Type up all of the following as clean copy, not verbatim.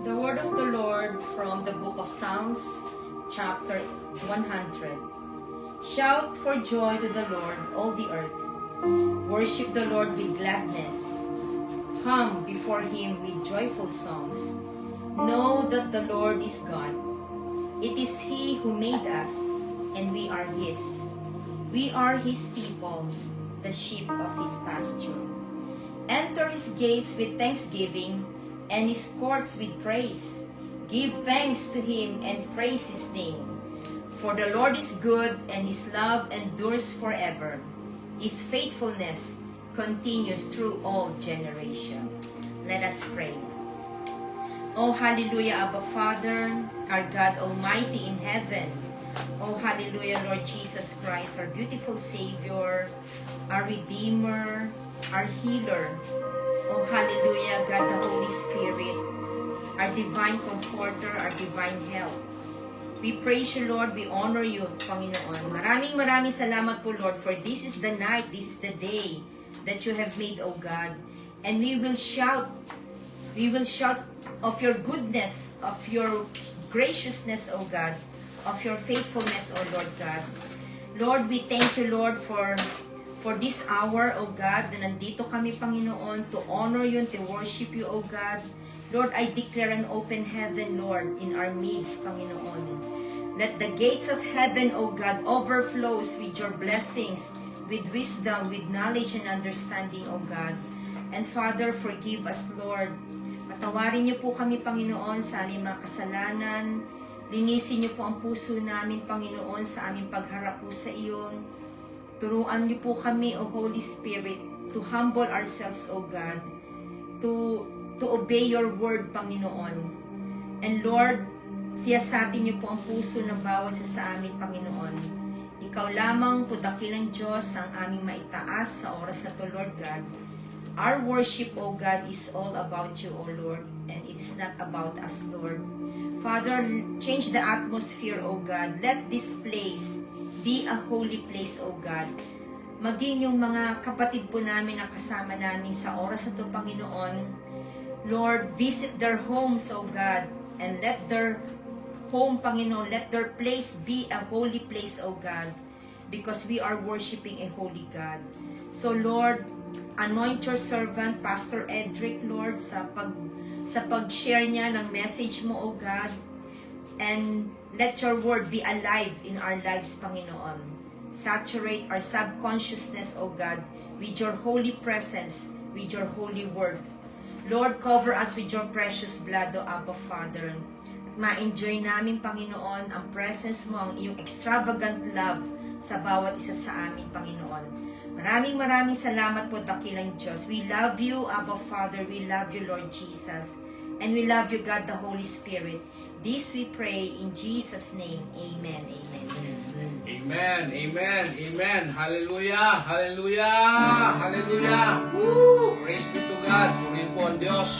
The word of the Lord from the book of Psalms, chapter 100. Shout for joy to the Lord, all the earth. Worship the Lord with gladness. Come before him with joyful songs. Know that the Lord is God. It is he who made us, and we are his. We are his people, the sheep of his pasture. Enter his gates with thanksgiving, and his courts with praise. Give thanks to him and praise his name. For the Lord is good, and his love endures forever. His faithfulness continues through all generations. Let us pray. Oh, hallelujah, Abba Father, our God Almighty in heaven. Oh, hallelujah, Lord Jesus Christ, our beautiful Savior, our Redeemer, our Healer. Oh, hallelujah, God the Holy Spirit, our divine comforter, our divine help. We praise you, Lord. We honor you, Panginoon. Maraming salamat po, Lord, for this is the night, this is the day that you have made, O God. And we will shout of your goodness, of your graciousness, O God, of your faithfulness, O Lord God. Lord, we thank you, Lord, for this hour, O God, na nandito kami, Panginoon, to honor you and to worship you, O God. Lord, I declare an open heaven, Lord, in our midst, Panginoon. Let the gates of heaven, O God, overflows with your blessings, with wisdom, with knowledge and understanding, O God. And Father, forgive us, Lord. Patawarin niyo po kami, Panginoon, sa aming mga kasalanan. Linisin niyo po ang puso namin, Panginoon, sa aming pagharap po sa iyo. Turuan niyo po kami, O Holy Spirit, to humble ourselves, O God, to obey your word, Panginoon. And Lord, siyasatin niyo po ang puso ng bawat isa sa amin, Panginoon. Ikaw lamang po, dakilang Diyos, ang aming maitaas sa oras na to, Lord God. Our worship, O God, is all about you, O Lord, and it is not about us, Lord. Father, change the atmosphere, O God. Let this place be a holy place, O God. Maging yung mga kapatid po namin na kasama namin sa oras na ito, Panginoon. Lord, visit their homes, O God, and let their home, Panginoon, let their place be a holy place, O God, because we are worshiping a holy God. So, Lord, anoint your servant, Pastor Edric, Lord, sa pag-share niya ng message mo, O God, and let your word be alive in our lives, Panginoon. Saturate our subconsciousness, O God, with your holy presence, with your holy word. Lord, cover us with your precious blood, O Abba Father. At ma-enjoy namin, Panginoon, ang presence mo, ang iyong extravagant love sa bawat isa sa amin, Panginoon. Maraming salamat po, dakilang Diyos. We love you, Abba Father. We love you, Lord Jesus. And we love you, God, the Holy Spirit. This we pray in Jesus' name. Amen. Amen. Amen. Amen. Amen. Hallelujah. Hallelujah. Hallelujah. Woo! Praise be to God. Purihin po ang Diyos.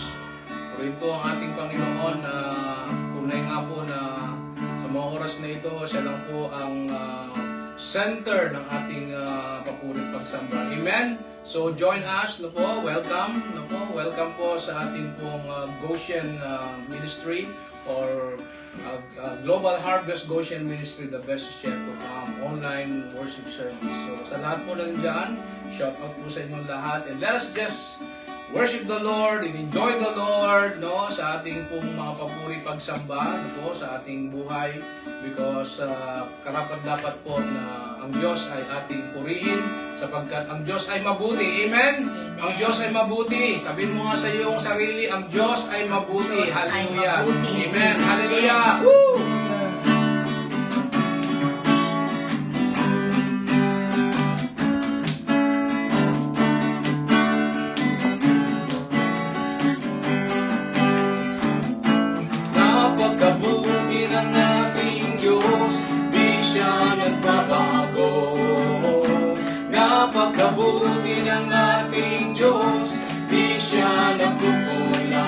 Purihin po ang ating Panginoon na tunay nga po na sa mga oras na ito, siya lang po ang center ng ating papurit pagsamba. Amen. So join us, no po. Welcome, no po. Welcome po sa ating pong Goshen Ministry or Global Harvest Goshen Ministry, the best is yet to come, online worship service. So sa lahat po na dyan, shout out po sa inyong lahat. And let us just worship the Lord and enjoy the Lord, no, sa ating pong mga papuri pagsamba, no, po, sa ating buhay, because karapat-dapat po na ang Diyos ay ating purihin sapagkat ang Diyos ay mabuti. Amen? Amen. Ang Diyos ay mabuti. Sabihin mo nga sa iyong sarili, ang Diyos ay mabuti. Diyos ay Hallelujah. mabuti. Amen. Hallelujah. Amen. Woo! Napakabuti ng ating Diyos, di siya nagbabago. Napakabuti ng ating Diyos, di siya nagkukulang.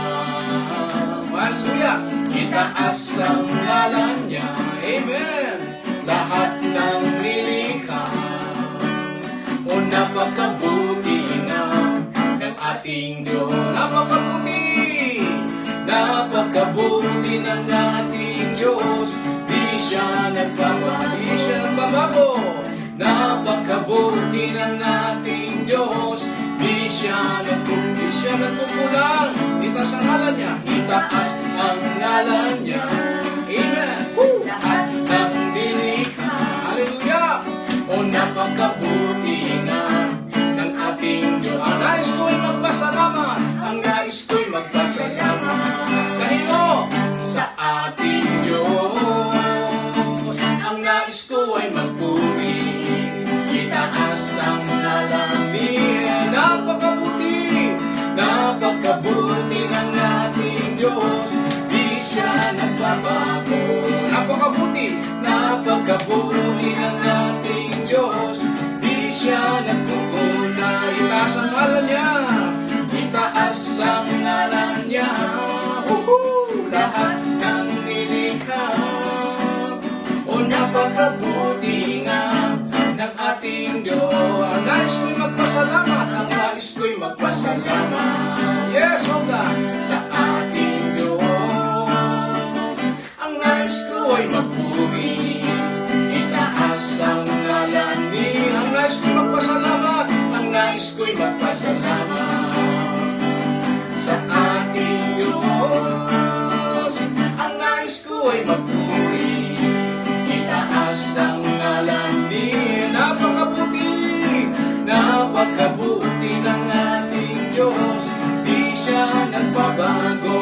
Hallelujah. Itaas ang ngalan niya, amen. Lahat ng nilikha, o napakabuti na ng ating Diyos. Napakabuti. Napakabuti ng ating Diyos, di siya nagbabago. Di siya nagbabago. Napakabuti ng ating Diyos, di siya nagkukulang. Itaas ang ngalan niya. Itaas ang ngalan niya. Amen. Lahat ng nilikha, Hallelujah. o napakabuti na ng ating Diyos. Ang nais ko ay magpasalamat. Ang nais ko'y magpasalamat Kanino? sa ating Diyos. Ang nais ko ay magpuri, itaas ang ngalan niya. Napakabuti. Napakabuti ng ating Diyos, di siya nagbabago. Napakabuti. Napakabuti ng ating Diyos, di siya nagkukulay. Itaas ang ngalan niya. Itaas ang ngalan niya. Woohoo! Lahat ng nilikha, o napakabuti nga ng ating Diyos. Ang nais ko'y magpasalamat. Ang nais ko'y magpasalamat Yes, oh God. sa ating Diyos. Ang nais ko ay magpuri, itaas ang ngalan niya. Ang nais ko'y magpasalamat. Ang nais ko'y magpasalamat sa ating Diyos. Ang nais ko ay magpuri, itaas ang ngalan niya. Napakabuti. Napakabuti ng ating Diyos, di siya nagbabago.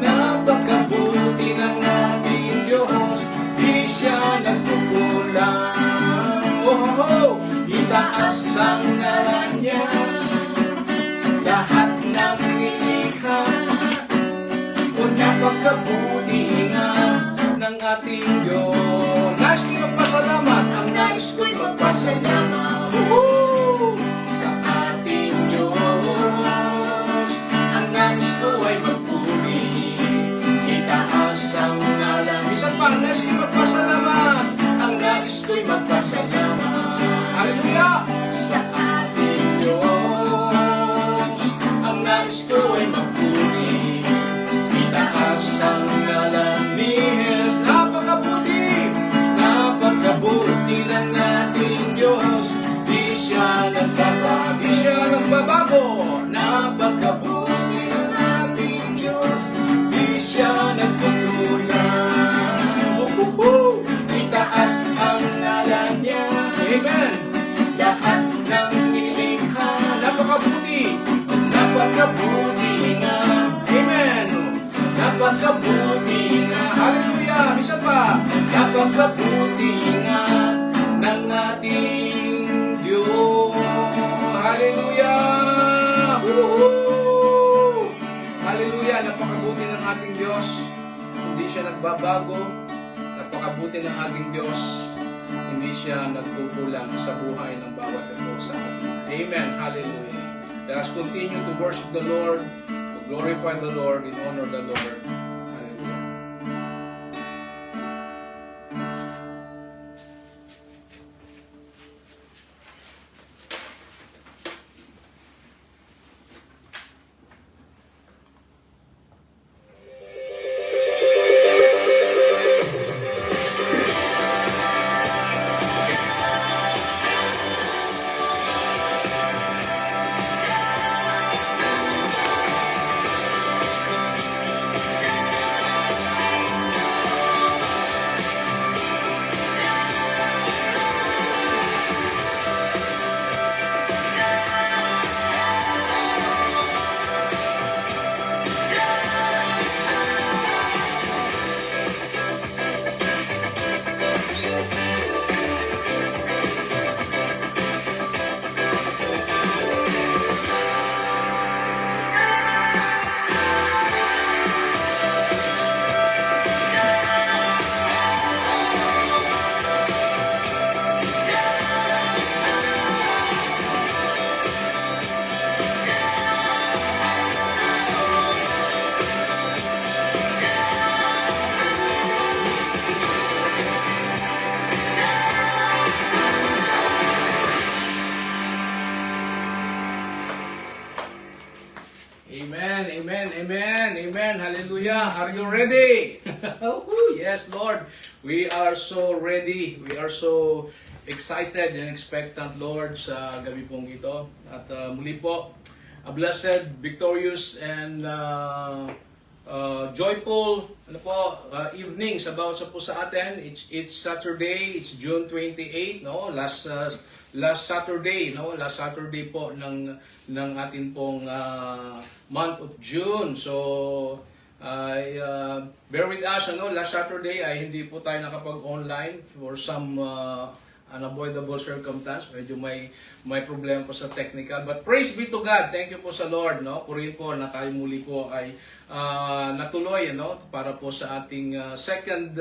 Napakabuti ng ating Diyos, di siya nagkukulang. Oh, itaas ang ngalan niya. Lahat ng nilikha, o napakabuti nga ng ating Diyos. Nais ko'y magpasalamat. Ang nais ko'y magpasalamat sa ating Diyos. Ang nais ko ay magpuri, itaas ang ngalan. Minsan pa, ang nais ko'y magpasalamat. Ang nais ko'y magpasalamat Hallelujah. sa ating Diyos. Ang nais ko ay magpuri, itaas ang ngalan ni Jesus. Napakabuti. Napakabuti ng ating Diyos, di siya nagbabago. Di siya nagbabago. Napakabuti ng ating Diyos, di siya nagkukulang. Itaas ang ngalan niya. Amen. Lahat ng nilikha, Napakabuti. napakabuti nga. Amen. Napakabuti nga. Hallelujah. Minsan pa. Napakabuti nga ng ating Diyos. Hallelujah. Woohoo. Hallelujah. Napakabuti ng ating Diyos. Hindi siya nagbabago. Napakabuti ng ating Diyos. Hindi siya nagkukulang sa buhay ng bawat ito sa atin. Amen. Hallelujah. Let us continue to worship the Lord, to glorify the Lord, and honor the Lord. Hallelujah. Are you ready? Woo, yes, Lord. We are so ready. We are so excited and expectant, Lord, sa gabi pong ito. At muli po, a blessed, victorious, and joyful evening sa bawat sa po sa atin. It's Saturday, it's June 28, no? Last Saturday, no? Last Saturday po ng ating pong month of June. So bear with us, ano? Last Saturday ay hindi po tayo nakapag-online for some unavoidable circumstance. Medyo may problema po sa technical. But praise be to God. Thank you po sa Lord, no? Purihin po na tayo muli po ay natuloy, no? Para po sa ating second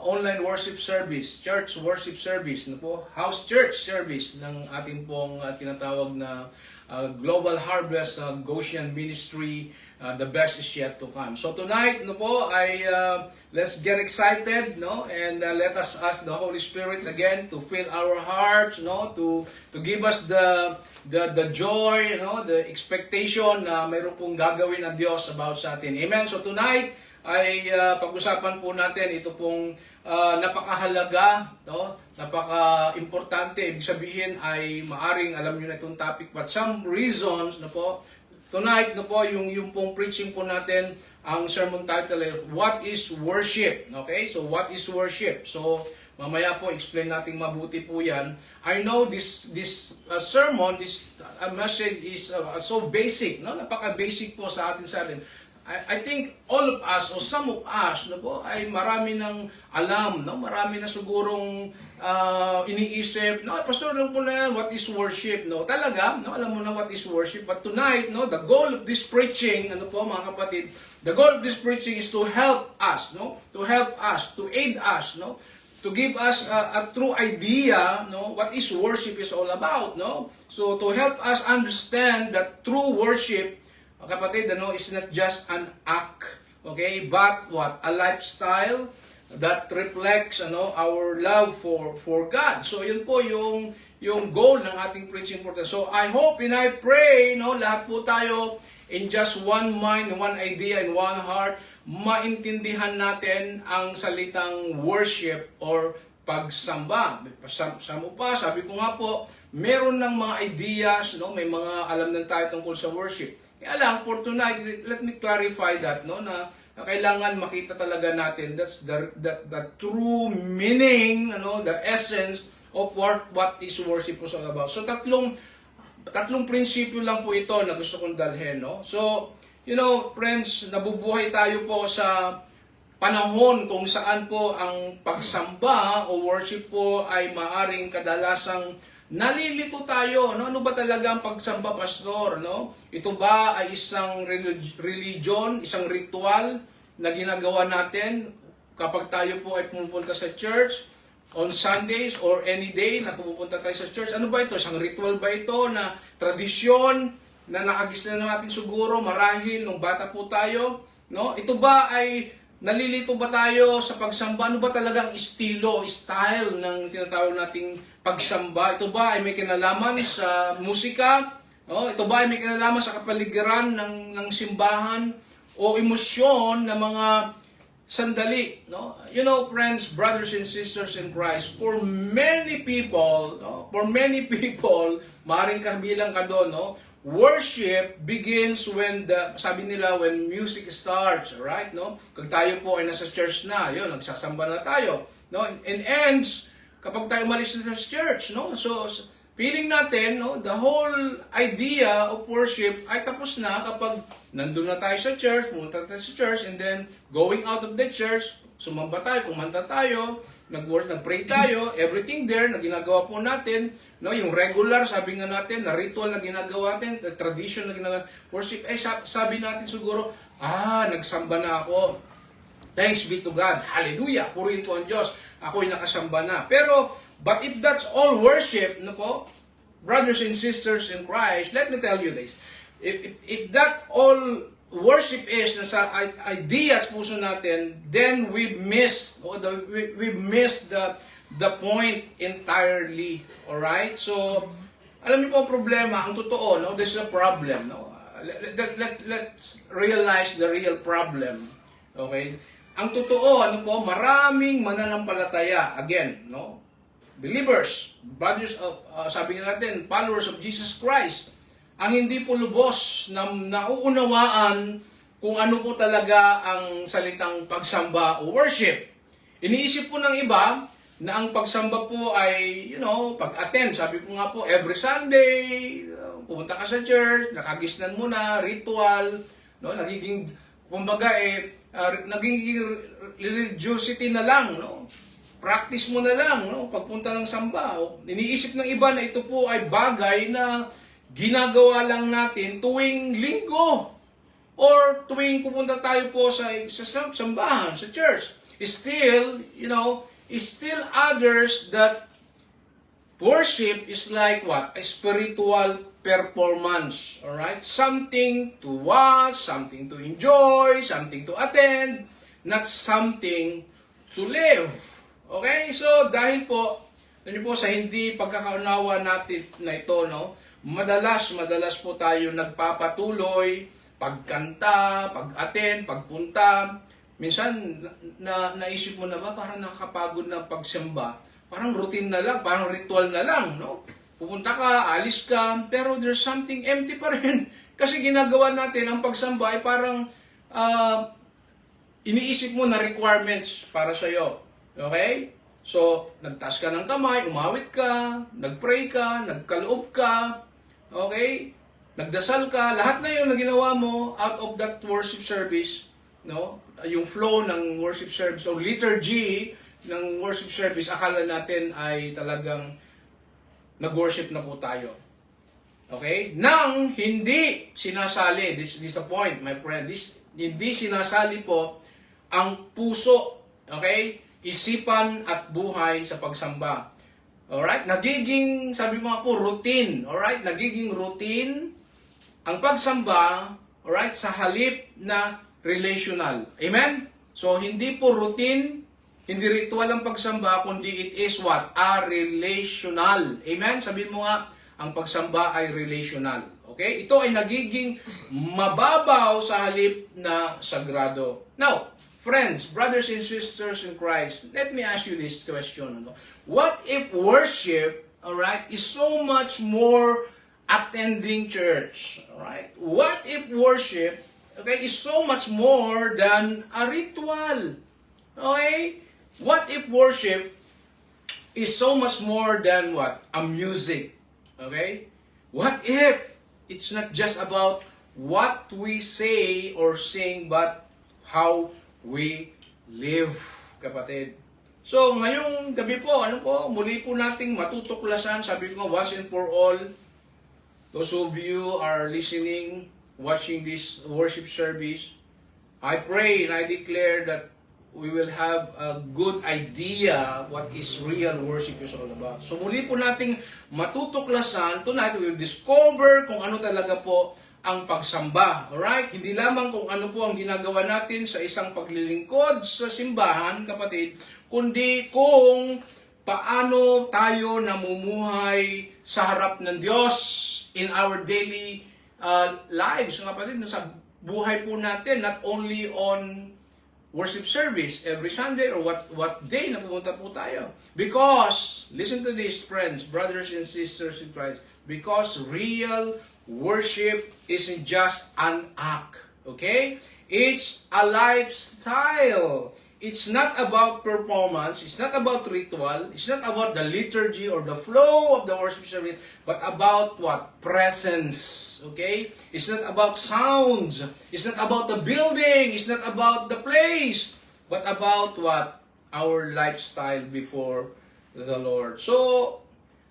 online worship service, church worship service, no po? House church service ng ating pong tinatawag na Global Harvest Goshen Ministry. The best is yet to come. So tonight, no po, let's get excited, no, and let us ask the Holy Spirit again to fill our hearts, no, to give us the joy, no, the expectation na mayroon pong gagawin ang Diyos about sa atin. Amen. So tonight ay pag-usapan po natin ito pong napakahalaga, no, napaka-importante. Ibig sabihin ay maaring alam niyo na itong topic, but some reasons, no po, tonight, no po, yung pong preaching po natin, ang sermon title ay What is Worship? Okay? So, what is worship? So, mamaya po, explain natin mabuti po yan. I know this sermon, this message is so basic, no? Napaka-basic po sa atin. I think all of us, or some of us, no po, ay marami ng alam, no? Marami na sigurong iniisip, no, pastor, alam ko na yan, what is worship, no? Talaga, no, alam mo na what is worship. But tonight, no, the goal of this preaching, ano po mga kapatid, the goal of this preaching is to help us, no? To help us, to aid us, no? To give us a true idea, no, what is worship is all about, no? So to help us understand that true worship, kapatid, ano, is not just an act, okay, but what? A lifestyle that reflects, ano, our love for God. So yun po yung goal ng ating preaching for today. So I hope and I pray, no, lahat po tayo in just one mind, one idea, and one heart, maintindihan natin ang salitang worship or pagsamba. Sabi ko nga po, meron ng mga ideas, no, may mga alam ng tayo tungkol sa worship. Kaya lang, for tonight, let me clarify that, no, na kailangan makita talaga natin that's the true meaning, ano, the essence of what is worship is all about. So tatlong prinsipyo lang po ito na gusto kong dalhin, no. So, you know, friends, nabubuhay tayo po sa panahon kung saan po ang pagsamba o worship po ay maaring kadalasang nalilito tayo, no? Ano ba talaga ang pagsamba, pastor, no? Ito ba ay isang religion, isang ritual na ginagawa natin kapag tayo po ay pumupunta sa church on Sundays or any day na pumupunta tayo sa church? Ano ba ito? Isang ritual ba ito na tradisyon na nakagisa na natin siguro marahil nung bata po tayo, no? Ito ba ay nalilito ba tayo sa pagsamba? Ano ba talagang style ng tinatawag nating pagsamba? Ito ba ay may kinalaman sa musika? No? Ito ba ay may kinalaman sa kapaligiran ng simbahan? O emosyon ng mga sandali? No? You know, friends, brothers and sisters in Christ, for many people, no? Maaaring kabilang ka doon, no? Worship begins when sabi nila, when music starts, right? No? Kung tayo po ay nasa church na, yun, nagsasamba na tayo, no? And ends kapag tayo umalis na sa church, no? So feeling natin, no, the whole idea of worship ay tapos na kapag nandun na tayo sa church, pumunta tayo sa church, and then going out of the church, sumamba tayo, kumanta tayo, nag-pray tayo, everything there na ginagawa po natin, no, yung regular, sabi nga natin, na ritual na ginagawa natin, the tradition na ginagawa, worship, sabi natin siguro, nagsamba na ako. Thanks be to God. Hallelujah. Purihin po ang Diyos. Ako'y nakasamba na. Pero, but if that's all worship, no po, brothers and sisters in Christ, let me tell you this. If that all worship is nasa ideas puso natin, then we've missed the point entirely. All right? So, alam niyo po ang problema, ang totoo, no, there's a problem, no. Let's realize the real problem. Okay? Ang totoo, ano po, maraming mananampalataya, again, no? Believers, brothers of, sabi nga natin, followers of Jesus Christ, ang hindi po lubos na nauunawaan kung ano po talaga ang salitang pagsamba o worship. Iniisip po ng iba na ang pagsamba po ay, pag-attend. Sabi ko nga po, every Sunday, pumunta ka sa church, nakagisnan mo na, ritual, no? Nagiging, kumbaga, nagiging religiosity na lang, no? Practice mo na lang, no? Pagpunta ng samba. Iniisip ng iba na ito po ay bagay na ginagawa lang natin tuwing linggo or tuwing pupunta tayo po sa sambahan, sa church. Still, still others that worship is like what? A spiritual performance. Alright? Something to watch, something to enjoy, something to attend, not something to live. Okay? So, dahil po, sa hindi pagkakaunawa natin na ito, no? Madalas po tayo nagpapatuloy, pagkanta, pag-attend, pagpunta. Minsan, naisip mo na ba, parang nakakapagod na pagsamba. Parang routine na lang, parang ritual na lang, no? Pupunta ka, alis ka, pero there's something empty pa rin. Kasi ginagawa natin, ang pagsamba ay parang iniisip mo na requirements para sa'yo. Okay? So, nagtaas ka ng kamay, umawit ka, nagpray ka, nagkaloob ka, okay? Nagdasal ka, lahat na yun na ginawa mo out of that worship service, no? Yung flow ng worship service o liturgy ng worship service, akala natin ay talagang nag-worship na po tayo. Okay? Nang hindi sinasali, this is the point, my friend, hindi sinasali po ang puso, okay? Isipan at buhay sa pagsamba. Alright? Nagiging, sabi mo nga po, routine. Alright? Nagiging routine ang pagsamba, alright, sa halip na relational. Amen? So, hindi po routine, hindi ritual ang pagsamba, kundi it is what? A relational. Amen? Sabihin mo nga, ang pagsamba ay relational. Okay? Ito ay nagiging mababaw sa halip na sagrado. Now, friends, brothers and sisters in Christ, let me ask you this question. What if worship, alright, is so much more attending church? Alright? What if worship, okay, is so much more than a ritual? Okay? What if worship is so much more than what? A music. Okay? What if it's not just about what we say or sing, but how we live, kapatid. So, ngayong gabi po, muli po nating matutuklasan, sabi ko once and for all, those of you are listening, watching this worship service, I pray and I declare that we will have a good idea what is real worship is all about. So muli po nating matutuklasan, tonight we will discover kung ano talaga po ang pagsamba. Alright? Hindi lamang kung ano po ang ginagawa natin sa isang paglilingkod sa simbahan, kapatid, kundi kung paano tayo namumuhay sa harap ng Diyos in our daily lives. Kapatid, sa buhay po natin, not only on worship service every Sunday or what day na pumunta po tayo. Because, listen to this, friends, brothers and sisters in Christ, because real worship isn't just an act, okay? It's a lifestyle. It's not about performance, it's not about ritual, it's not about the liturgy or the flow of the worship service, but about what? Presence, okay? It's not about sounds, it's not about the building, it's not about the place, but about what? Our lifestyle before the Lord. So,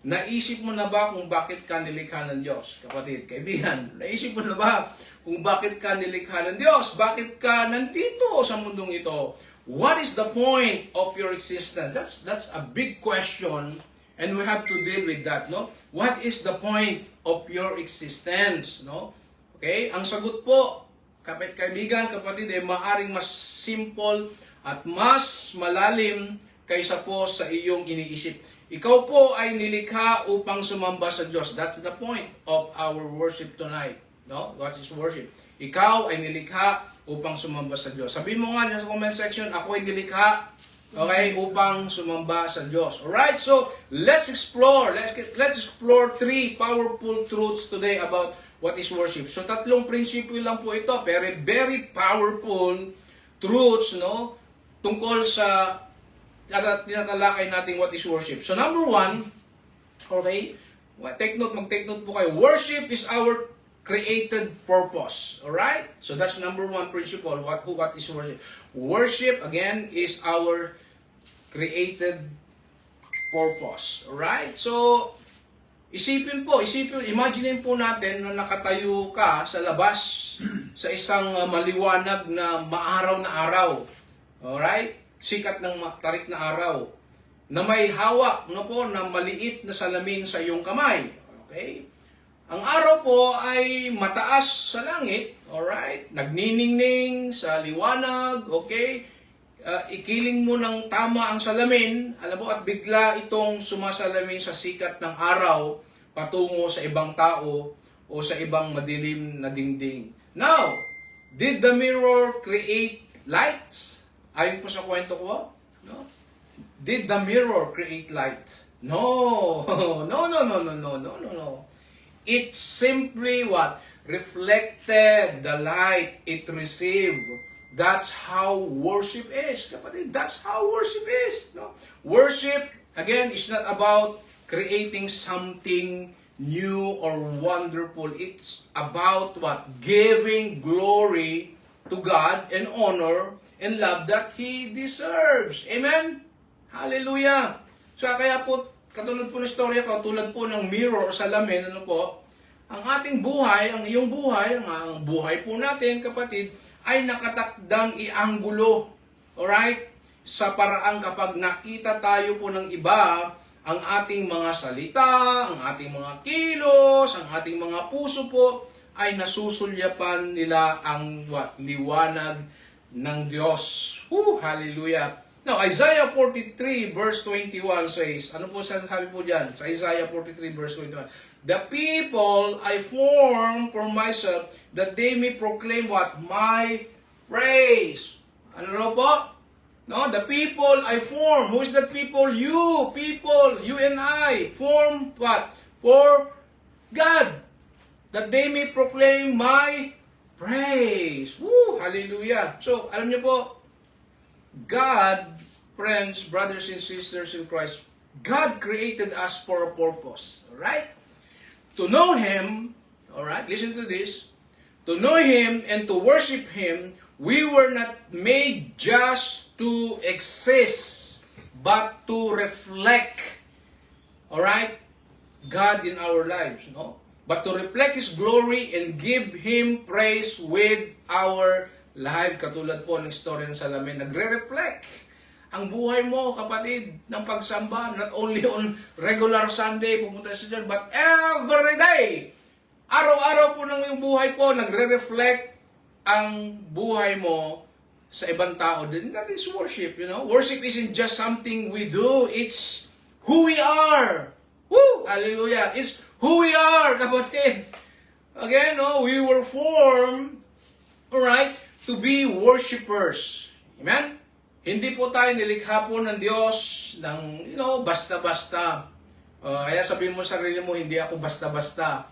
naisip mo na ba kung bakit ka nilikha ng Diyos? Kapatid, kaibigan, naisip mo na ba kung bakit ka nilikha ng Diyos? Bakit ka nandito sa mundong ito? What is the point of your existence? That's a big question, and we have to deal with that, no? What is the point of your existence, no? Okay? Ang sagot po, kaibigan, kapatid, ay maaring mas simple at mas malalim kaysa po sa iyong iniisip. Ikaw po ay nilikha upang sumamba sa Diyos. That's the point of our worship tonight, no? What is worship? Ikaw ay nilikha upang sumamba sa Diyos. Sabihin mo nga dyan sa comment section, ako ay nilikha, okay, upang sumamba sa Diyos. Alright, so let's explore 3 powerful truths today about what is worship. So 3 prinsipyo lang po ito, very very powerful truths, no, tungkol sa tinatalakay natin what is worship. So number 1, okay, mag-take note po kayo. Worship is our created purpose. Alright? So that's number 1 principle. What is worship? Worship, again, is our created purpose. Alright? So, imagine po natin na nakatayo ka sa labas sa isang maliwanag na maaraw na araw. Alright? Sikat ng tarik na araw. Na may hawak na maliit na salamin sa iyong kamay. Okay? Ang araw po ay mataas sa langit, alright? Nagniningning sa liwanag, okay? Ikiling mo ng tama ang salamin, alam mo, at bigla itong sumasalamin sa sikat ng araw patungo sa ibang tao o sa ibang madilim na dingding. Now, did the mirror create lights? Ayon po sa kwento ko, no? Did the mirror create light? No. No. It simply what? Reflected the light it received. That's how worship is. Kapatid, that's how worship is. No? Worship, again, is not about creating something new or wonderful. It's about what? Giving glory to God and honor and love that He deserves. Amen? Hallelujah! So kaya po, katulad po ng storya ko, tulad po ng mirror o salamin, ano po, ang ating buhay, ang iyong buhay, ang buhay po natin, kapatid, ay nakatakdang ianggulo. Alright? Sa paraang kapag nakita tayo po ng iba, ang ating mga salita, ang ating mga kilos, ang ating mga puso po, ay nasusulyapan nila ang liwanag ng Diyos. Hallelujah! Now, Isaiah 43 verse 21 says, ano po sabi po dyan? Sa Isaiah 43 verse 21, the people I form for myself, that they may proclaim what? My praise. Ano po? No, the people I form. Who is the people? You people, you and I, form what? For God. That they may proclaim my praise. Hallelujah. So, alam niyo po, God, friends, brothers and sisters in Christ, God created us for a purpose. Alright? To know Him, alright, listen to this, to know Him and to worship Him, we were not made just to exist, but to reflect, alright, God in our lives, no? But to reflect His glory and give Him praise with our life. Katulad po ng story ng salamin, nagre-reflect ang buhay mo, kapatid, ng pagsamba, not only on regular Sunday, pumunta sa church, but every day. Araw-araw po ng iyong buhay po, nagre-reflect ang buhay mo sa ibang tao. That is worship, you know. Worship isn't just something we do, it's who we are. Woo! Hallelujah! It's who we are, kapatid. Again, no, we were formed, alright, to be worshipers. Amen? Hindi po tayo nilikha po ng Diyos ng, basta-basta. Kaya sabihin mo sa sarili mo, hindi ako basta-basta.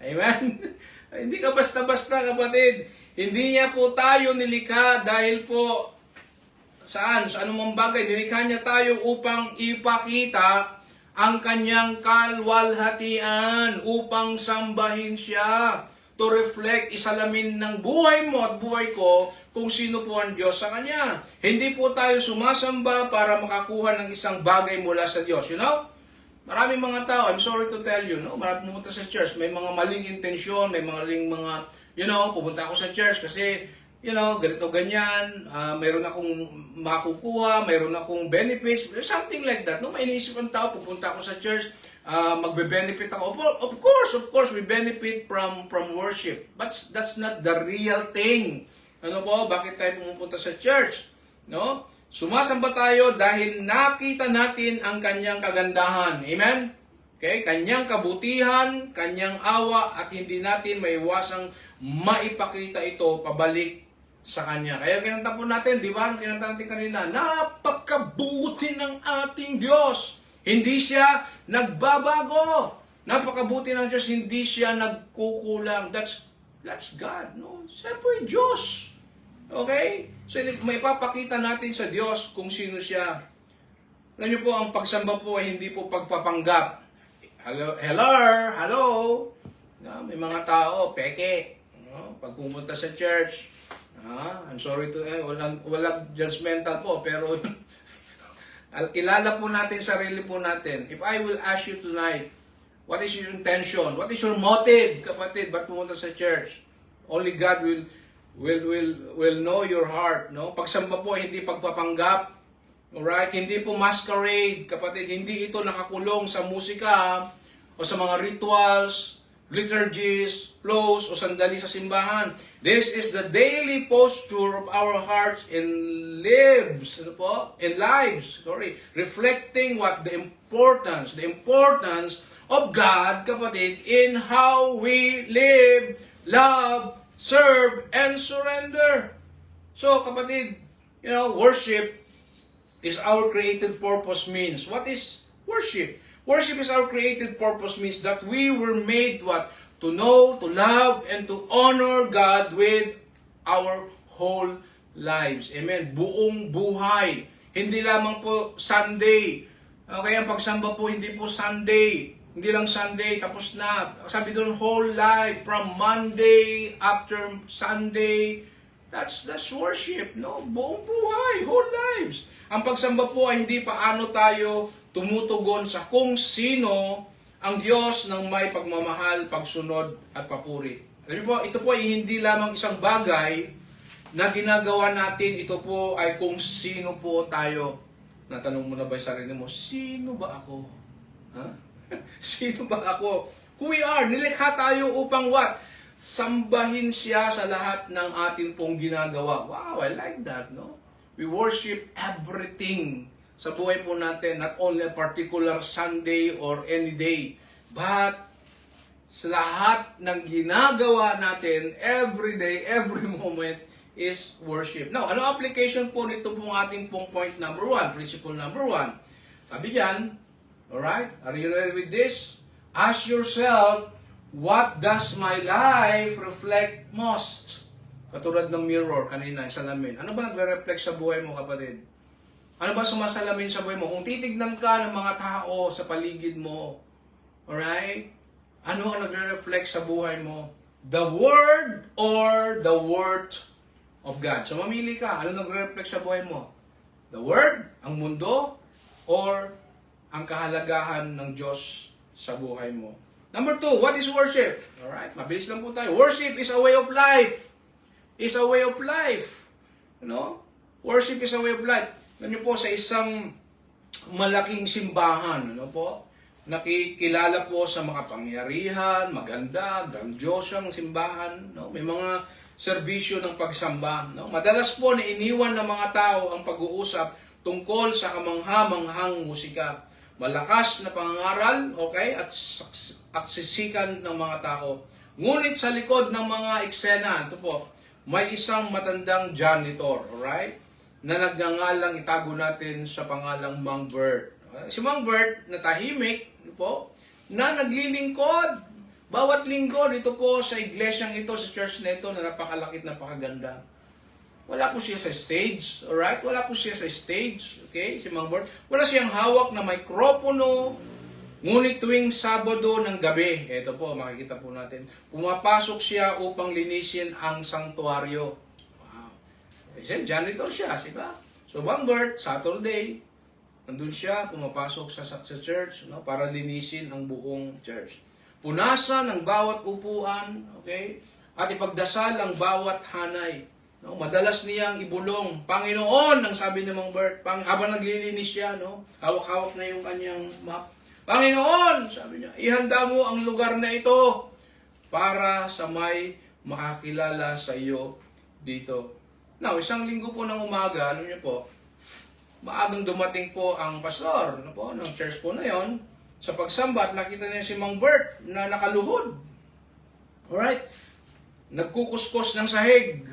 Amen? Hindi ka basta-basta, kapatid. Hindi niya po tayo nilikha dahil po saan? Sa anumang bagay. Nilikha niya tayo upang ipakita ang kanyang kalwalhatian, upang sambahin siya. To reflect, isalamin ng buhay mo at buhay ko kung sino po ang Diyos sa Kanya. Hindi po tayo sumasamba para makakuha ng isang bagay mula sa Diyos. You know? Maraming mga tao, I'm sorry to tell you, no? Maraming pumunta sa church, may mga maling intensyon, may maling mga, pumunta ako sa church kasi, ganito ganyan, mayroon akong makukuha, mayroon akong benefits, something like that. No? May iniisip ang tao, pupunta ako sa church, magbe-benefit ako. Of course, we benefit from worship. But that's not the real thing. Ano po? Bakit tayo pumupunta sa church? No? Sumasamba tayo dahil nakita natin ang kanyang kagandahan. Amen? Okay? Kanyang kabutihan, kanyang awa, at hindi natin maiwasang maipakita ito pabalik sa Kanya. Kaya kinanta po natin, di ba? Kinanta natin kanina, napakabuti ng ating Diyos. Hindi siya nagbabago. Napakabuti ng Diyos, hindi siya nagkukulang. That's God, no? Siya po ay Diyos. Okay? So, may papakita natin sa Diyos kung sino siya. Alam niyo po, ang pagsamba po ay hindi po pagpapanggap. Hello? No, may mga tao, peke. No? Pag pumunta sa church, I'm sorry to, walang judgmental po, pero kilala po natin, sarili po natin. If I will ask you tonight, what is your intention? What is your motive, kapatid? Ba't pumunta sa church? Only God will know your heart, no? Pagsamba po hindi pagpapanggap. Alright? Hindi po masquerade, kapatid. Hindi ito nakakulong sa musika o sa mga rituals, liturgies, flows o sandali sa simbahan. This is the daily posture of our hearts and lives, reflecting what the importance of God, kapatid, in how we live, love, serve, and surrender. So, kapatid, worship is our created purpose means. What is worship? Worship is our created purpose means that we were made what? To know, to love, and to honor God with our whole lives. Amen. Buong buhay. Hindi lamang po Sunday. Okay, ang pagsamba po hindi po Sunday. Hindi lang Sunday, tapos na. Sabi doon, whole life, from Monday after Sunday. That's worship, no? Buong buhay, whole lives. Ang pagsamba po ay hindi paano tayo tumutugon sa kung sino ang Diyos ng may pagmamahal, pagsunod at papuri. Alam niyo po, ito po ay hindi lamang isang bagay na ginagawa natin. Ito po ay kung sino po tayo. Natanong mo na ba yung sarili mo, sino ba ako? Ha? Sino ba ako? Who we are. Nilikha tayo upang what? Sambahin siya sa lahat ng ating pong ginagawa. Wow, I like that, no? We worship everything sa buhay po natin, not only a particular Sunday or any day, but sa lahat ng ginagawa natin, every day, every moment, is worship. Now, ano application po nito pong ating pong point number 1, principle number 1? Sabi diyan, alright, are you ready with this? Ask yourself, what does my life reflect most? Katulad ng mirror kanina, salamin. Ano ba nagre-reflect sa buhay mo, kapatid? Ano ba sumasalamin sa buhay mo? Kung titignan ka ng mga tao sa paligid mo, alright? Ano ang nagre-reflect sa buhay mo? The Word or the Word of God? So mamili ka. Ano nagre-reflect sa buhay mo? The Word, ang mundo, or ang kahalagahan ng Diyos sa buhay mo? Number 2, what is worship? Alright, mabilis lang po tayo. Worship is a way of life. Is a way of life. Worship is a way of life. Ano po, sa isang malaking simbahan, nakikilala po sa makapangyarihan, maganda, grandiosang simbahan, may mga serbisyo ng pagsamba. Madalas po na iniwan ng mga tao ang pag-uusap tungkol sa kamangha-manghang musika. Malakas na pangangaral, at sisikan ng mga tao. Ngunit sa likod ng mga eksena, ito po, may isang matandang janitor, alright? Na nagngangalang itago natin sa pangalang Mang Bert. Si Mang Bert, na tahimik, na naglilingkod. Bawat linggo, dito po sa iglesyang ito, sa church na ito, na napakalakit, napakaganda. Wala po siya sa stage, alright? Wala po siya sa stage, okay? Si Mang Bert. Wala siyang hawak na mikropono. Ngunit tuwing Sabado ng gabi, ito po, makikita po natin, pumapasok siya upang linisin ang sanktuaryo. Kasi janitor siya, diba? So, Mang Bert, Saturday, nandun siya, pumapasok sa church, para linisin ang buong church. Punasan ang bawat upuan, okay? At ipagdasal ang bawat hanay. Madalas niyang ibulong, Panginoon, ang sabi ni Mang Bert, habang naglilinis siya, hawak-hawak na yung kanyang map. Panginoon, sabi niya, ihanda mo ang lugar na ito para sa may makakilala sa iyo dito. Now, isang linggo po ng umaga, alam niyo po, maagang dumating po ang pastor ng church po na yon sa pagsamba at nakita niya si Mang Bert na nakaluhod. Alright? Nagkukuskos ng sahig.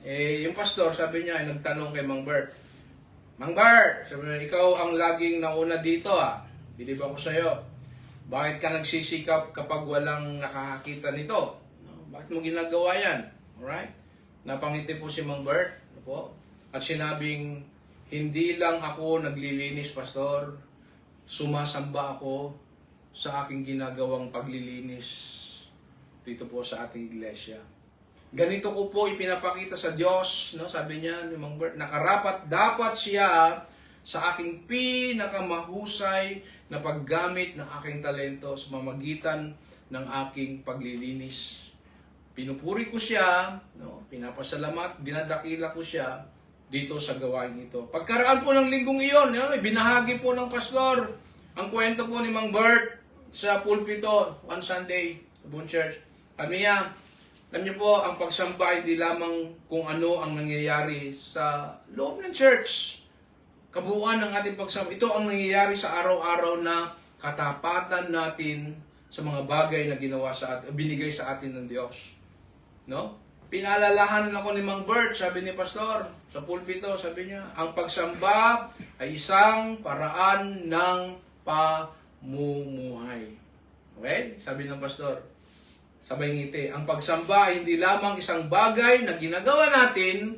yung pastor, sabi niya, ay nagtanong kay Mang Bert. Mang Bert, sabi niya, ikaw ang laging nauna dito Bilib ako sa'yo. Bakit ka nagsisikap kapag walang nakakakita nito? No? Bakit mo ginagawa yan? Alright? Napangiti po si Mang Bert. Ano po? At sinabing, hindi lang ako naglilinis, pastor. Sumasamba ako sa aking ginagawang paglilinis dito po sa ating iglesia. Ganito ko po ipinapakita sa Diyos, no? Sabi niya ni Mang Bert, nakarapat dapat siya sa aking pinakamahusay na paggamit ng aking talento sa mamagitan ng aking paglilinis. Pinupuri ko siya, no? Pinapasalamat, dinadakila ko siya dito sa gawain ito. Pagkaraan po ng linggong iyon, binahagi po ng pastor ang kwento po ni Mang Bert sa pulpito one Sunday sa buong church. Ano niya? Alam niyo po, ang pagsamba hindi lamang kung ano ang nangyayari sa loob ng church. Kabuuan ng ating pagsamba. Ito ang nangyayari sa araw-araw na katapatan natin sa mga bagay na ginawa sa atin, binigay sa atin ng Diyos. No? Pinaalalahanan ako ni Mang Bert, sabi ni Pastor, sa pulpito, sabi niya, ang pagsamba ay isang paraan ng pamumuhay. Okay? Sabi ng Pastor. Sabay ngiti, ang pagsamba ay hindi lamang isang bagay na ginagawa natin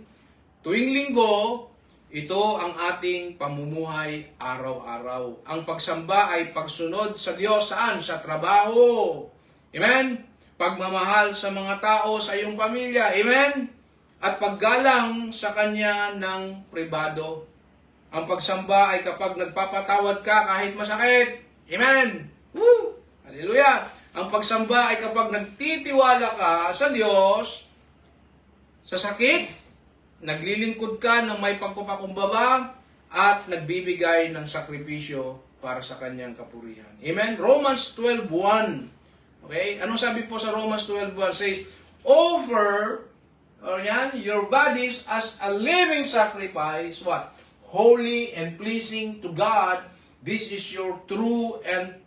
tuwing linggo, ito ang ating pamumuhay araw-araw. Ang pagsamba ay pagsunod sa Diyos saan? Sa trabaho. Amen? Pagmamahal sa mga tao sa iyong pamilya. Amen? At paggalang sa Kanya ng pribado. Ang pagsamba ay kapag nagpapatawad ka kahit masakit. Amen? Woo! Hallelujah! Ang pagsamba ay kapag nagtitiwala ka sa Diyos, sa sakit, naglilingkod ka ng may pagpapakumbaba, at nagbibigay ng sakripisyo para sa Kanyang kapurihan. Amen? Romans 12:1. Okay? Anong sabi po sa Romans 12:1? Says, offer your bodies as a living sacrifice, what? Holy and pleasing to God. This is your true and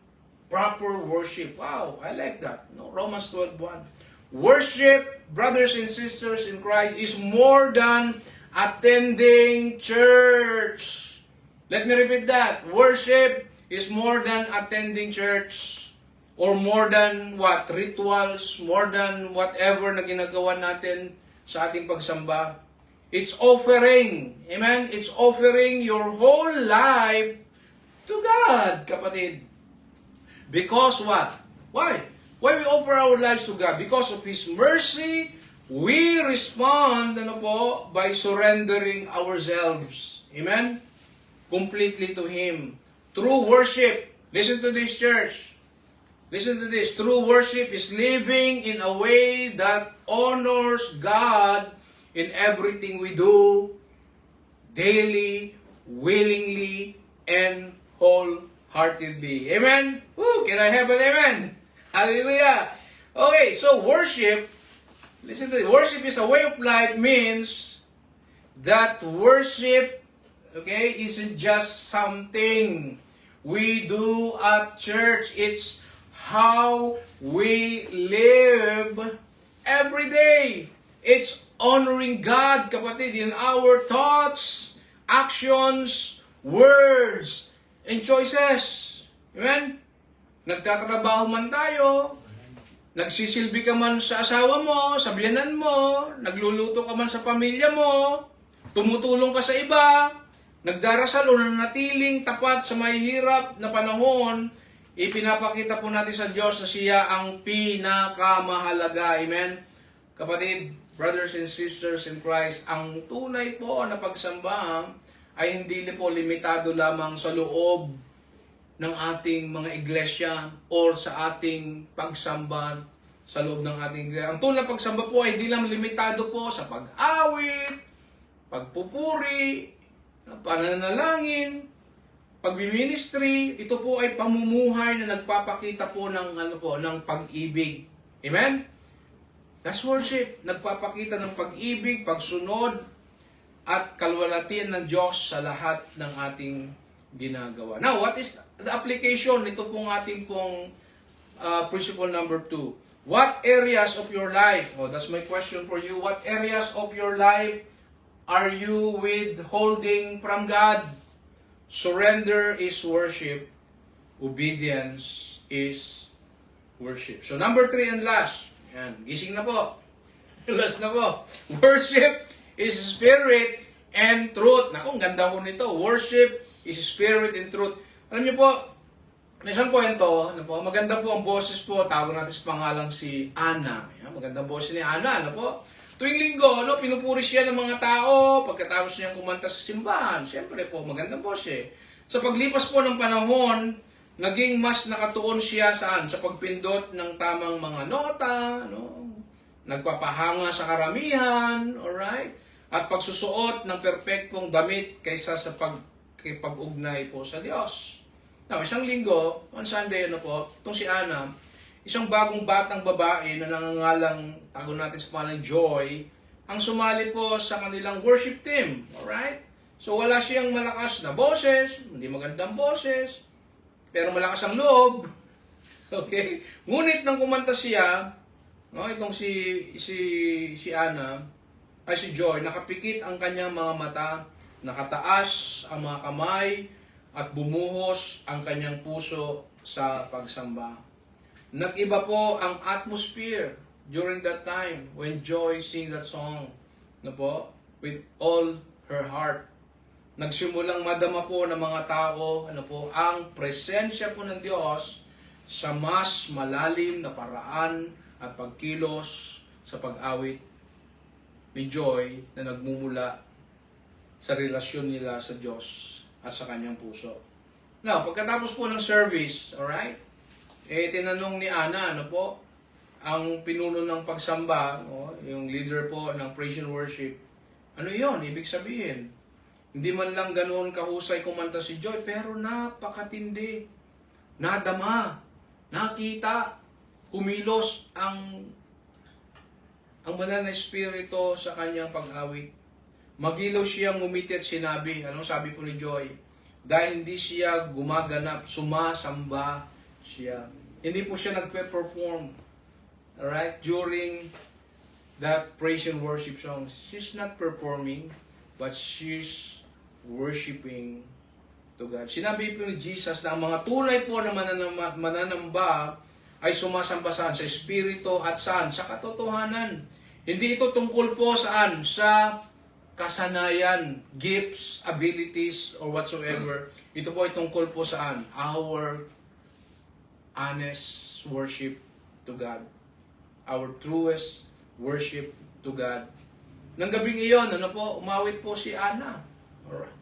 proper worship. Wow, I like that. No, Romans 12:1. Worship, brothers and sisters in Christ, is more than attending church. Let me repeat that. Worship is more than attending church. Or more than what? Rituals, more than whatever na ginagawa natin sa ating pagsamba. It's offering. Amen? It's offering your whole life to God, kapatid. Because what? Why? Why we offer our lives to God? Because of His mercy, we respond by surrendering ourselves. Amen? Completely to Him. True worship. Listen to this, church. Listen to this. True worship is living in a way that honors God in everything we do, daily, willingly, and wholeheartedly. Amen? Woo! Can I have an amen? Hallelujah! Okay, so worship, listen to this. Worship is a way of life, means that worship, okay, isn't just something we do at church. It's how we live every day. It's honoring God, kapatid, in our thoughts, actions, words, and choices. Amen? Nagtatrabaho man tayo, nagsisilbi ka man sa asawa mo, sa biyanan mo, nagluluto ka man sa pamilya mo, tumutulong ka sa iba, nagdarasal o nanatiling tapat sa mahihirap na panahon, ipinapakita po natin sa Diyos na siya ang pinakamahalaga. Amen? Kapatid, brothers and sisters in Christ, ang tunay po na pagsamba ay hindi po limitado lamang sa loob ng ating mga iglesia or sa ating pagsamba sa loob ng ating iglesia. Ang tunay na pagsamba po ay hindi lang limitado po sa pag-awit, pagpupuri, pananalangin, pagbiministry. Ito po ay pamumuhay na nagpapakita po ng ng pag-ibig. Amen? That's worship. Nagpapakita ng pag-ibig, pagsunod, at kalwalatian ng Diyos sa lahat ng ating ginagawa. Now, what is the application? Ito pong ating principle number 2. What areas of your life, oh, that's my question for you, what areas of your life are you withholding from God? Surrender is worship. Obedience is worship. So number 3 and last. Yan, gising na po. Last na po. Worship is spirit and truth. Naku, ang ganda ko nito. Worship is spirit and truth. Alam niyo po, may isang kwento, ano po, maganda po ang boses po, tawag natin sa pangalang si Ana. Yan, magandang boses ni Ana, ano po. Tuwing linggo, ano, pinupuri siya ng mga tao, pagkatapos niyang kumanta sa simbahan. Siyempre po, magandang boses. Sa paglipas po ng panahon, naging mas nakatuon siya saan? Sa pagpindot ng tamang mga nota, ano, nagpapahanga sa karamihan, alright? At pagsusuot ng perpektong damit kaysa sa pag-ugnay po sa Diyos. Now, isang linggo, on Sunday, ano po, itong si Ana, isang bagong batang babae na nangangalang, tago natin sa pangalang Joy, ang sumali po sa kanilang worship team. Alright? So, wala siyang malakas na boses, hindi magandang boses, pero malakas ang loob. Okay? Ngunit nang kumanta siya, no, itong si Ana, ay si Joy, nakapikit ang kanyang mga mata, nakataas ang mga kamay, at bumuhos ang kanyang puso sa pagsamba. Nag-iba po ang atmosphere during that time when Joy sing that song, no po, with all her heart. Nagsimulang madama po ng mga tao, ano po, ang presensya po ng Diyos sa mas malalim na paraan at pagkilos sa pag-awit ni Joy na nagmumula sa relasyon nila sa Diyos at sa kanyang puso. Now, pagkatapos po ng service, alright, tinanong ni Ana, ano po, ang pinuno ng pagsamba, yung leader po ng praise and worship, ano yon? Ibig sabihin, hindi man lang ganoon kahusay kumanta si Joy, pero napakatindi, nadama, nakita, kumilos ang banal na espiritu sa kanyang pag-awit. Magilaw siyang ngumiti at sinabi, anong sabi po ni Joy? Dahil hindi siya gumaganap, sumasamba siya. Hindi po siya nagpe-perform, alright, during that praise and worship song. She's not performing, but she's worshiping to God. Sinabi po ni Jesus na ang mga tunay po na mananamba ay sumasamba saan? Sa espiritu at saan? Sa katotohanan. Hindi ito tungkol po saan? Sa kasanayan, gifts, abilities, or whatsoever. Ito po ay tungkol po saan? Our honest worship to God. Our truest worship to God. Nang gabing iyon, ano po, umawit po si Ana. Alright.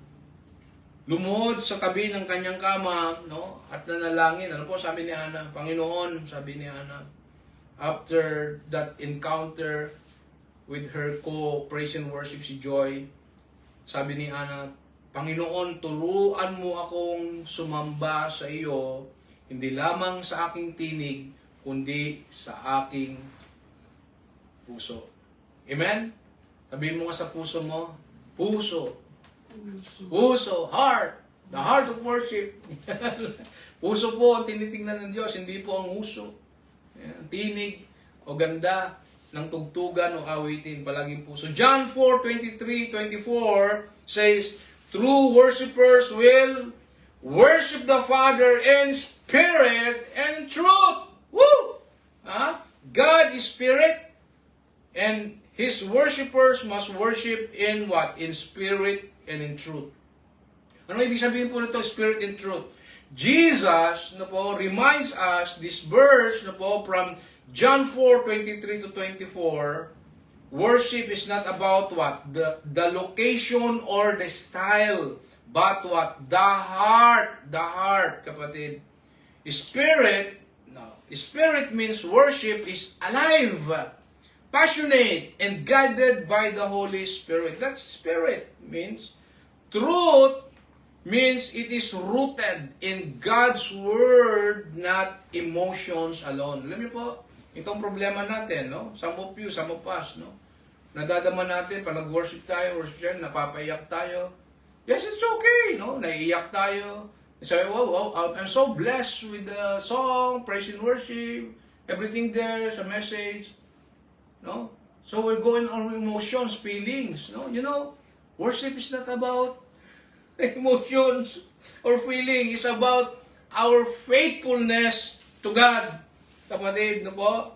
Lumuhod sa tabi ng kanyang kama, no? At nanalangin. Ano po sabi ni Ana? Panginoon, sabi ni Ana, after that encounter with her co-praise and worship si Joy, sabi ni Ana, Panginoon, turuan mo akong sumamba sa iyo, hindi lamang sa aking tinig, kundi sa aking puso. Amen? Sabihin mo nga sa puso mo, puso. Puso, heart. The heart of worship. Puso po ang tinitingnan ng Diyos, hindi po ang uso. Ayan, tinig o ganda ng tugtugan o awitin, palaging puso. John 4:23-24 says, true worshipers will worship the Father in spirit and in truth. Woo! God is spirit, and His worshipers must worship in what? In spirit and in truth. Ano ibig sabihin po nito, spirit and truth? Jesus, no po, reminds us this verse, no po, from John 4:23-24, worship is not about what? The location or the style, but what? The heart. The heart, kapatid. Spirit means worship is alive, passionate, and guided by the Holy Spirit. That's spirit means. Truth means it is rooted in God's Word, not emotions alone. Alam niyo po, itong problema natin, no? Some of you, some of us, no? Nadadama natin, pag nag-worship tayo, napapaiyak tayo. Yes, it's okay, no? Naiiyak tayo. So, wow, I'm so blessed with the song, praise and worship. Everything there sa message. No? So we're going on emotions, feelings. No? You know, worship is not about emotions or feeling. It's about our faithfulness to God. Kapatid, no po?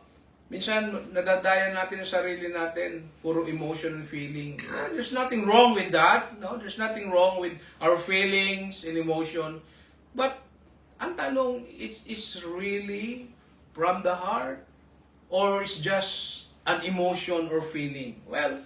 Minsan, nadadaya natin ang sarili natin. Puro emotion and feeling. There's nothing wrong with that. No? There's nothing wrong with our feelings and emotion. But, ang tanong, is really from the heart? Or is just an emotion or feeling? Well,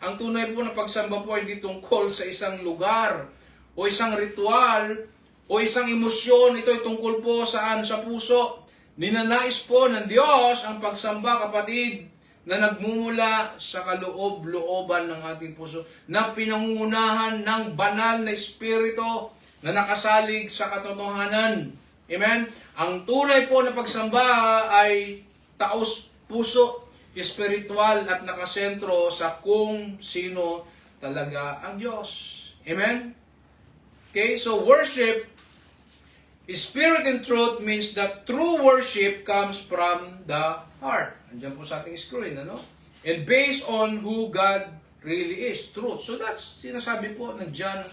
ang tunay po na pagsamba po ay hindi tungkol sa isang lugar o isang ritual o isang emosyon. Ito ay tungkol po saan? Sa puso. Ninanais po ng Diyos ang pagsamba, kapatid, na nagmumula sa kaloob-looban ng ating puso, na pinangungunahan ng banal na Espiritu na nakasalig sa katotohanan. Amen? Ang tunay po na pagsamba ay taos puso, espiritual at nakasentro sa kung sino talaga ang Diyos. Amen? Okay, so worship, spirit and truth means that true worship comes from the heart. Andiyan po sa ating screen, ano? And based on who God really is, truth. So that's sinasabi po ng John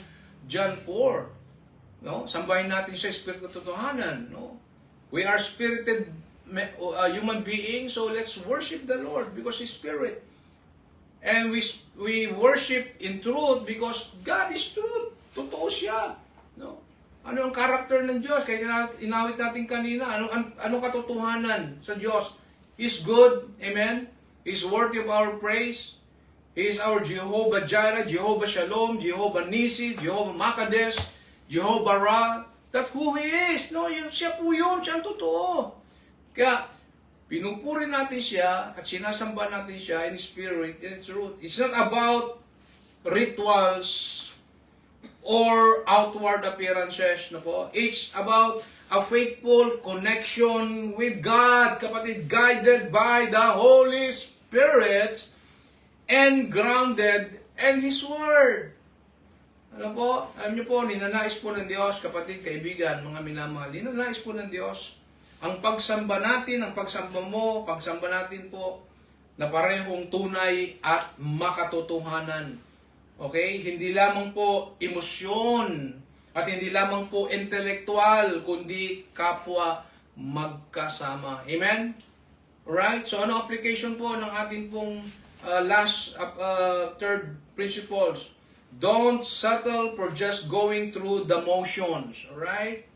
4. No? Sambahin natin sa Espiritu Totohanan, no? We are spirited human beings, so let's worship the Lord because He's Spirit. And we worship in truth because God is truth. Totoo siya, no? Ano ang karakter ng Diyos? Kaya inawit natin kanina, anong katotohanan sa Diyos? He's good, amen? He's worthy of our praise. He is our Jehovah Jireh, Jehovah Shalom, Jehovah Nisi, Jehovah Makadesh, Jehovah Ra. That's who He is. No, siya po yun, siya ang totoo. Kaya, pinupuri natin siya at sinasamba natin siya in spirit and truth. It's not about rituals or outward appearances, no po? It's about a faithful connection with God, kapatid, guided by the Holy Spirit and grounded in His Word. Ano po? Alam niyo po, ninanais po ng Diyos, kapatid, kaibigan, mga minamahal, ninanais po ng Diyos ang pagsamba natin, ang pagsamba mo, pagsamba natin po, na parehong tunay at makatotohanan. Okay? Hindi lamang po emosyon at hindi lamang po intelektual, kundi kapwa magkasama. Amen? Alright? So, ano application po ng ating pong third principles? Don't settle for just going through the motions. Alright?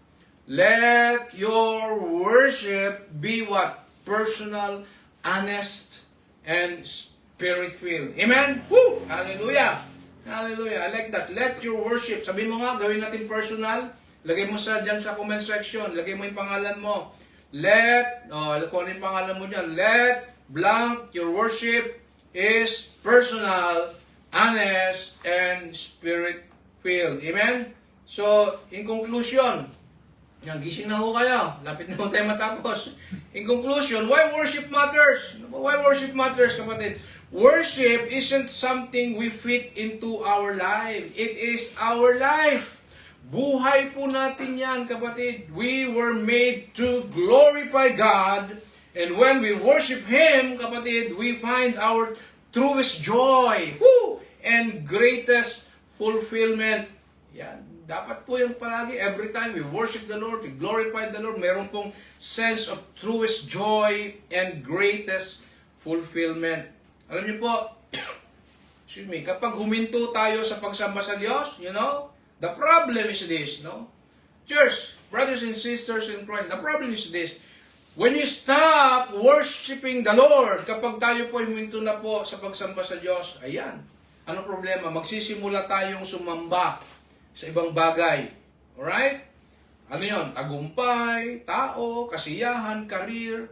Let your worship be what? Personal, honest, and spirit-filled. Amen? Woo! Hallelujah! Hallelujah. I like that. Let your worship. Sabi mo nga, gawin natin personal. Lagay mo dyan sa comment section. Lagay mo yung pangalan mo. Kung ano yung pangalan mo dyan. Let blank your worship is personal, honest, and spirit-filled. Amen? So, in conclusion, gising na ho kayo. Lapit na ho tayo matapos. In conclusion, why worship matters? Why worship matters, kapatid? Worship isn't something we fit into our life. It is our life. Buhay po natin yan, kapatid. We were made to glorify God. And when we worship Him, kapatid, we find our truest joy. Woo! And greatest fulfillment. Yan. Dapat po yung palagi, every time we worship the Lord, we glorify the Lord, meron pong sense of truest joy and greatest fulfillment. Alam niyo po, excuse me, kapag huminto tayo sa pagsamba sa Diyos, you know, the problem is this, no? Church, brothers and sisters in Christ, the problem is this. When you stop worshiping the Lord, kapag tayo po huminto na po sa pagsamba sa Diyos, ayan, anong problema? Magsisimula tayong sumamba sa ibang bagay. Alright? Ano yun? Tagumpay, tao, kasiyahan, career,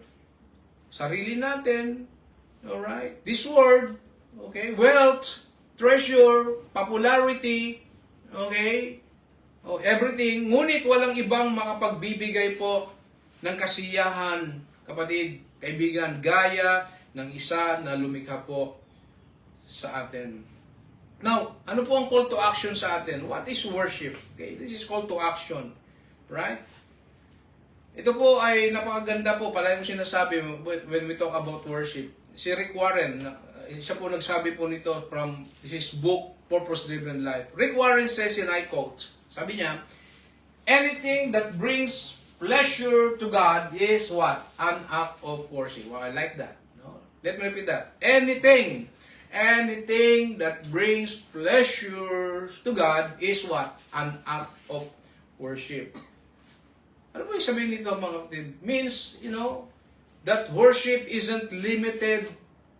sarili natin. Alright? This world, okay? Wealth, treasure, popularity, okay? Everything. Ngunit walang ibang makapagbibigay po ng kasiyahan, kapatid, kaibigan, gaya ng isa na lumikha po sa atin. Now, ano po ang call to action sa atin? What is worship? Okay, this is call to action. Right? Ito po ay napakaganda po, palagi ko sinasabi when we talk about worship. Si Rick Warren, siya po nagsabi po nito from his book, Purpose Driven Life. Rick Warren says, and I quote, sabi niya, anything that brings pleasure to God is what? An act of worship. Well, I like that. No? Let me repeat that. Anything that brings pleasure to God is what? An act of worship. Ano po yung sabihin nito mga kapatid? Means, that worship isn't limited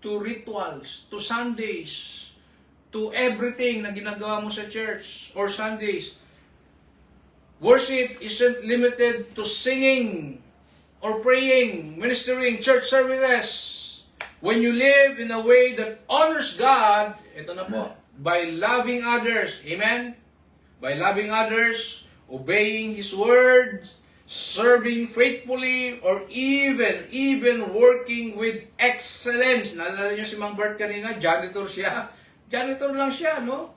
to rituals, to Sundays, to everything na ginagawa mo sa church or Sundays. Worship isn't limited to singing or praying, ministering, church services. When you live in a way that honors God, ito na po, by loving others, amen? By loving others, obeying His words, serving faithfully, or even working with excellence. Naalala niyo si Mang Bert kanina, janitor siya. Janitor lang siya, no?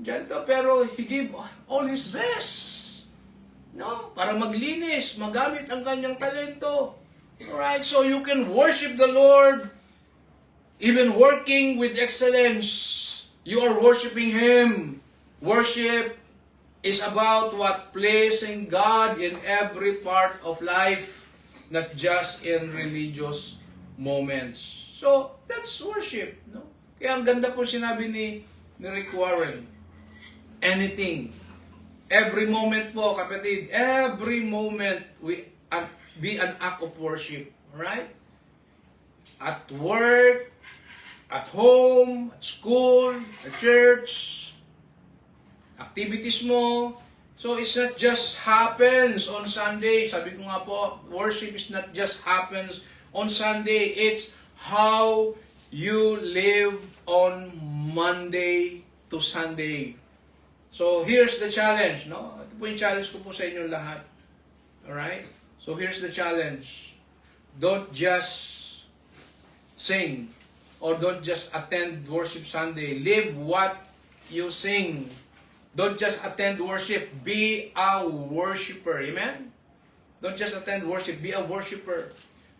Janitor, pero he gave all his best. No? Para maglinis, magamit ang kanyang talento. Alright, so you can worship the Lord, even working with excellence. You are worshiping Him. Worship is about what? Placing God in every part of life, not just in religious moments. So, that's worship. No? Kaya ang ganda po sinabi ni Rick Warren. Anything. Every moment po, kapatid, every moment be an act of worship. Alright? At work, at home, at school, at church, activities mo. So, it's not just happens on Sunday. Sabi ko nga po, worship is not just happens on Sunday. It's how you live on Monday to Sunday. So, here's the challenge. No? Ito po yung challenge ko po sa inyong lahat. Alright? So, here's the challenge. Don't just sing or don't just attend worship Sunday. Live what you sing. Don't just attend worship. Be a worshiper. Amen? Don't just attend worship. Be a worshiper.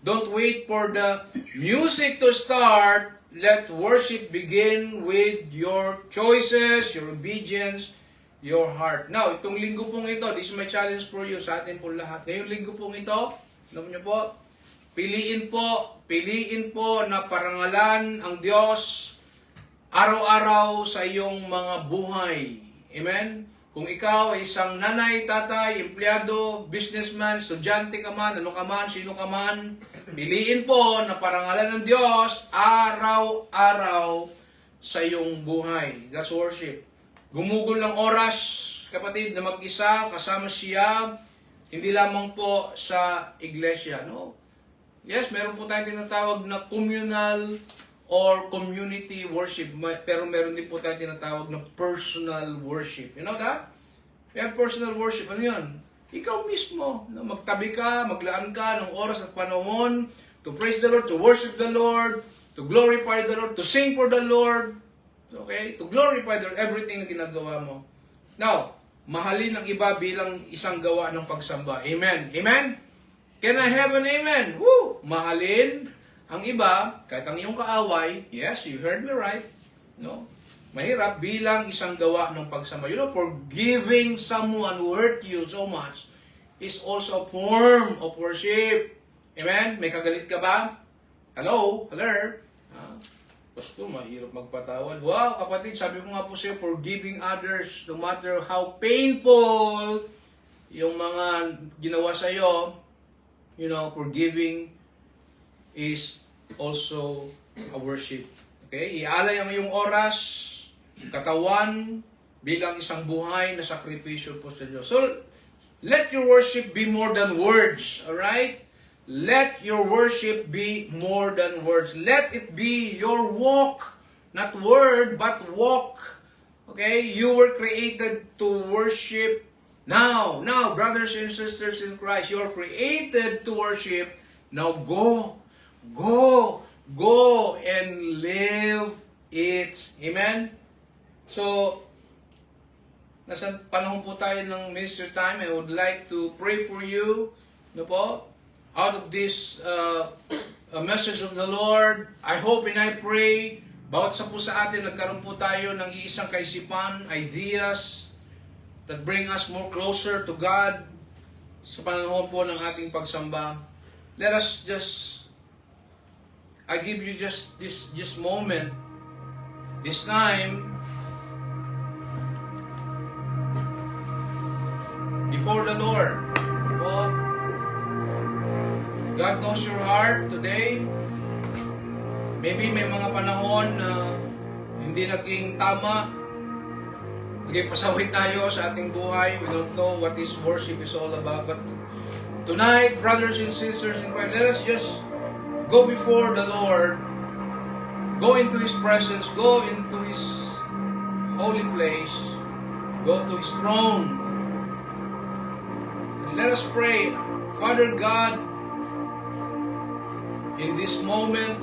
Don't wait for the music to start. Let worship begin with your choices, your obedience, your heart. Now, itong linggo pong ito, this is my challenge for you, sa atin po lahat. Ngayong linggo pong ito, alam niyo po, piliin po na parangalan ang Diyos araw-araw sa iyong mga buhay. Amen? Kung ikaw ay isang nanay, tatay, empleyado, businessman, estudyante ka man, ano ka man, sino ka man, piliin po na parangalan ng Diyos araw-araw sa iyong buhay. That's worship. Gumugol ng oras, kapatid, na mag-isa, kasama siya, hindi lamang po sa iglesia. No? Yes, meron po tayong tinatawag na communal or community worship, pero meron din po tayong tinatawag na personal worship. You know that? We have personal worship. Ano yun? Ikaw mismo. No? Magtabi ka, maglaan ka ng oras at panahon to praise the Lord, to worship the Lord, to glorify the Lord, to sing for the Lord. Okay? To glorify the Lord, everything na ginagawa mo. Now, mahalin ang iba bilang isang gawa ng pagsamba. Amen? Amen? Can I have an amen? Woo! Mahalin ang iba, kahit ang iyong kaaway, yes, you heard me right, no? Mahirap bilang isang gawa ng pagsamba. You know, forgiving someone who hurt you so much is also a form of worship. Amen? May kagalit ka ba? Hello? Hello? Gusto, mahirap magpatawad. Wow, kapatid, sabi ko nga po sa'yo, forgiving others, no matter how painful yung mga ginawa sa'yo, you know, forgiving is also a worship. Okay? Ialay ang iyong oras, katawan, bilang isang buhay na sakripisyo po sa Diyos. So, let your worship be more than words. Alright? Let your worship be more than words. Let it be your walk. Not word, but walk. Okay? You were created to worship now. Now, brothers and sisters in Christ, you are created to worship. Now, go and live it. Amen? So, nasa panahon po tayo ng ministry time. I would like to pray for you no po, out of this a message of the Lord, I hope and I pray, bawat sa po sa atin, nagkaroon po tayo ng iisang kaisipan, ideas, that bring us more closer to God sa panahon po ng ating pagsamba. Let us just, I give you just this moment, this time, before the Lord. Oh, God knows your heart today. Maybe may mga panahon na hindi naging tama. Naging pasaway tayo sa ating buhay. We don't know what this worship is all about. But tonight, brothers and sisters in Christ, let us just go before the Lord. Go into His presence. Go into His holy place. Go to His throne. And let us pray. Father God, in this moment,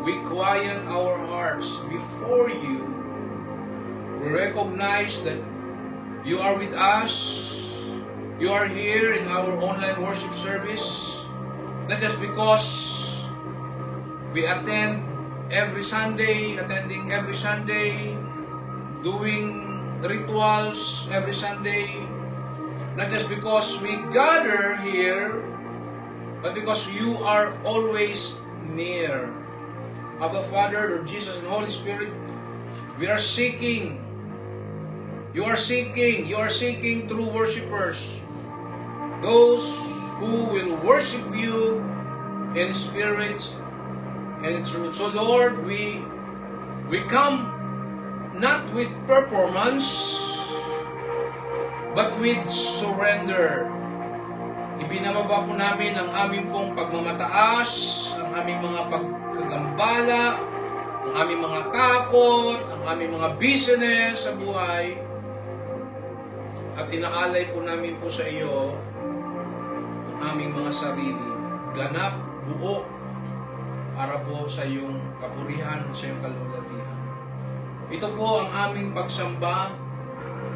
we quiet our hearts before you. We recognize that you are with us. You are here in our online worship service. Not just because we attending every Sunday, doing rituals every Sunday. Not just because we gather here, but because you are always near. Abba Father, Lord Jesus, and Holy Spirit, we are seeking. You are seeking true worshipers. Those who will worship you in spirit and in truth. So Lord, we come not with performance, but with surrender. Ibinababa po namin ang aming pong pagmamataas, ang aming mga pagkagambala, ang aming mga takot, ang aming mga business sa buhay. At inaalay po namin po sa iyo ang aming mga sarili. Ganap, buo, para po sa iyong kapurihan, sa iyong kalulatihan. Ito po ang aming pagsamba.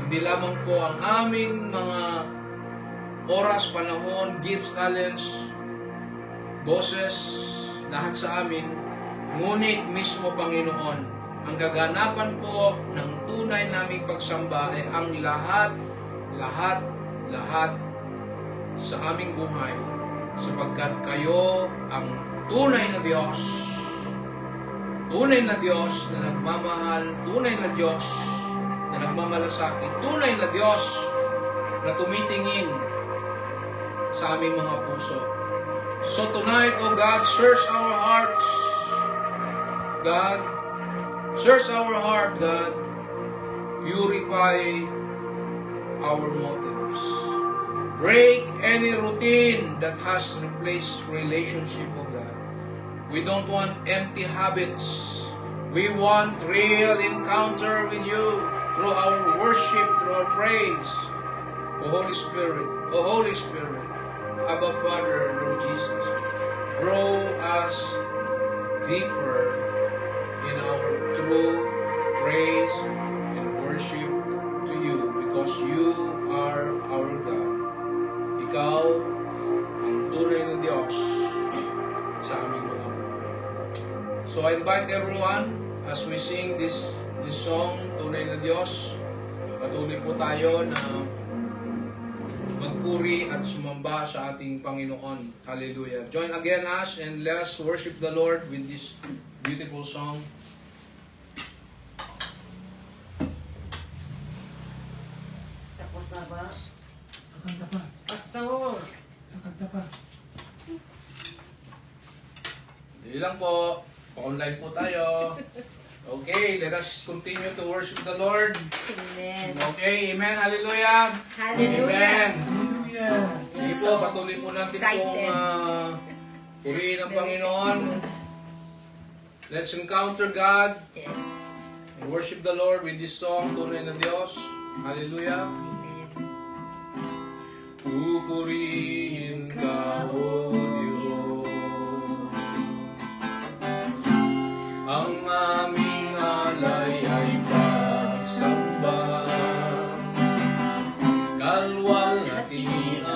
Hindi lamang po ang aming mga oras, panahon, gifts, talents, boses, lahat sa amin. Ngunit mismo, Panginoon, ang kaganapan po ng tunay naming pagsamba ay ang lahat sa aming buhay, sapagkat kayo ang tunay na Diyos na nagmamahal, tunay na Diyos na nagmamalasakit, tunay na Diyos na tumitingin sa aming mga puso. So tonight, oh God, search our hearts. God, search our heart, God. Purify our motives. Break any routine that has replaced relationship, oh God. We don't want empty habits. We want real encounter with you through our worship, through our praise. O Holy Spirit, Abba Father, Lord Jesus, grow us deeper in our true praise and worship to you, because you are our God. Ikaw ang tunay na Diyos sa aming mga buhay. So I invite everyone, as we sing this song, Tunay na Diyos, patuloy po tayo na magpuri at sumamba sa ating Panginoon. Hallelujah. Join again us and let us worship the Lord with this beautiful song. Tapos na ba? Kakanta pa. Pastor! Kakanta pa. Hindi lang po. Pa-online po tayo. Okay, let us continue to worship the Lord. Amen. Okay, amen. Hallelujah. Hallelujah. Amen. Hallelujah. Hindi po, patuloy po natin Excited. pong purihin ang Panginoon. Let's encounter God Yes. and worship the Lord with this song, Tunay na Diyos. Hallelujah. Amen. Pupurihin ka, O Diyos, ang aming alay ay pagsamba, kalwalhatian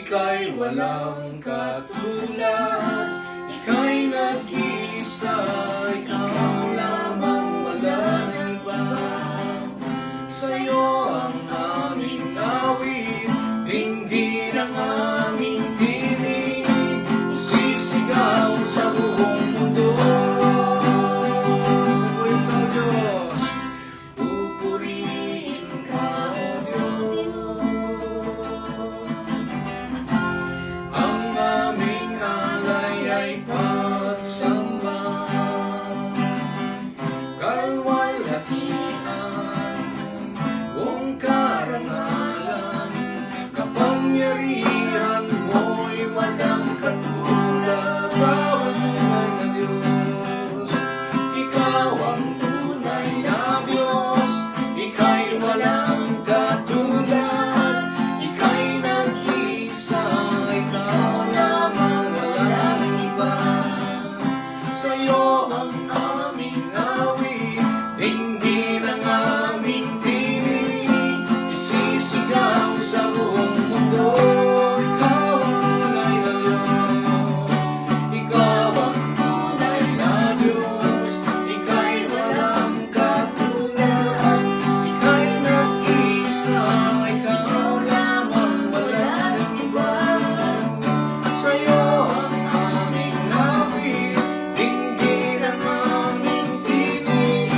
Ika'y walang katulad, Ika'y nag-iisa, Ikaw lamang walang iba. Sa'yo ang aming awit, dinggin ang aming tinig, sisigaw sa buong mundo. Ikaw Diyos, pupurihin ka, O Diyos. Ang aming alay ay pagsamba, kalwalhatian, buong karangalan, kapangyarihan mo'y walang katulad. Ikaw ang tunay na Diyos, Ika'y walang katulad, Ika'y nag-isa, Ikaw lamang walang iba. Sa'yo ang aming awit, dinggin ang aming tinig, isisigaw sa buong mundo. Ikaw ang tunay na Diyos, Ikaw ang tunay na Diyos, Ika'y walang katulad, Ika'y nag-isa, Ikaw lamang walang iba. Sa'yo ang aming awit, dinggin ang aming tinig,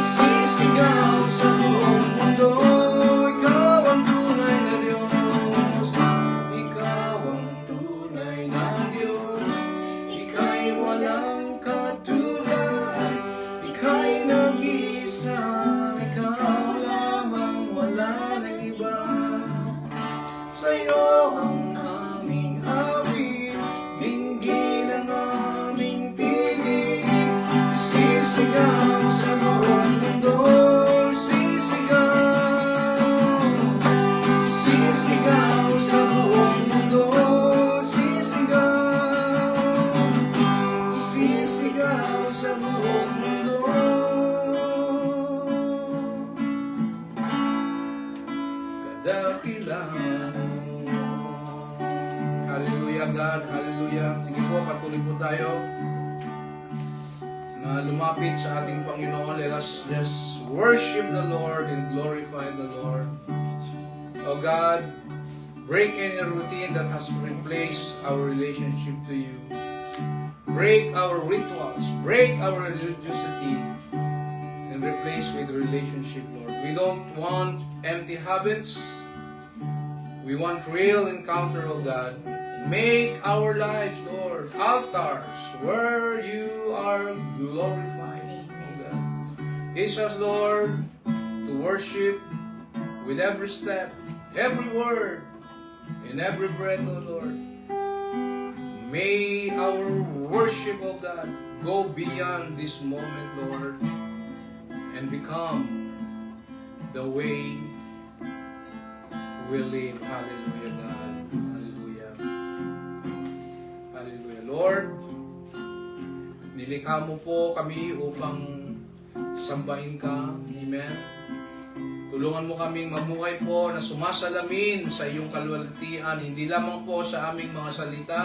isisigaw sa buong mundo. Ikaw ang tunay na Diyos, Ikaw ang tunay na Diyos, Ika'y walang katulad, Ika'y nag-iisa, Ikaw lamang wala nang iba. Sa'yo ang aming awit, dinggin ang aming tinig, sisigaw sa buong mundo. Sisigaw sa buong mundo. Sisigaw sa buong mundo. Kadakilaan mo. Hallelujah God, hallelujah. Sige po, patuloy po tayo na lumapit sa ating Panginoon. Let us just worship the Lord and glorify the Lord. Oh God, break any routine that has replaced our relationship to you. Break our rituals, break our religiosity, and replace with relationship, Lord. We don't want empty habits. We want real encounter, oh God. Make our lives, Lord, altars where you are glorified, oh God. Teach us, Lord, to worship with every step, every word, and every breath, oh Lord. May our worship, oh God, go beyond this moment, Lord, and become the way we live. Hallelujah, God. Hallelujah. Hallelujah. Lord, nilikha mo po kami upang sambahin ka. Amen. Tulungan mo kaming mamuhay po na sumasalamin sa iyong kalwalhatian, hindi lamang po sa aming mga salita,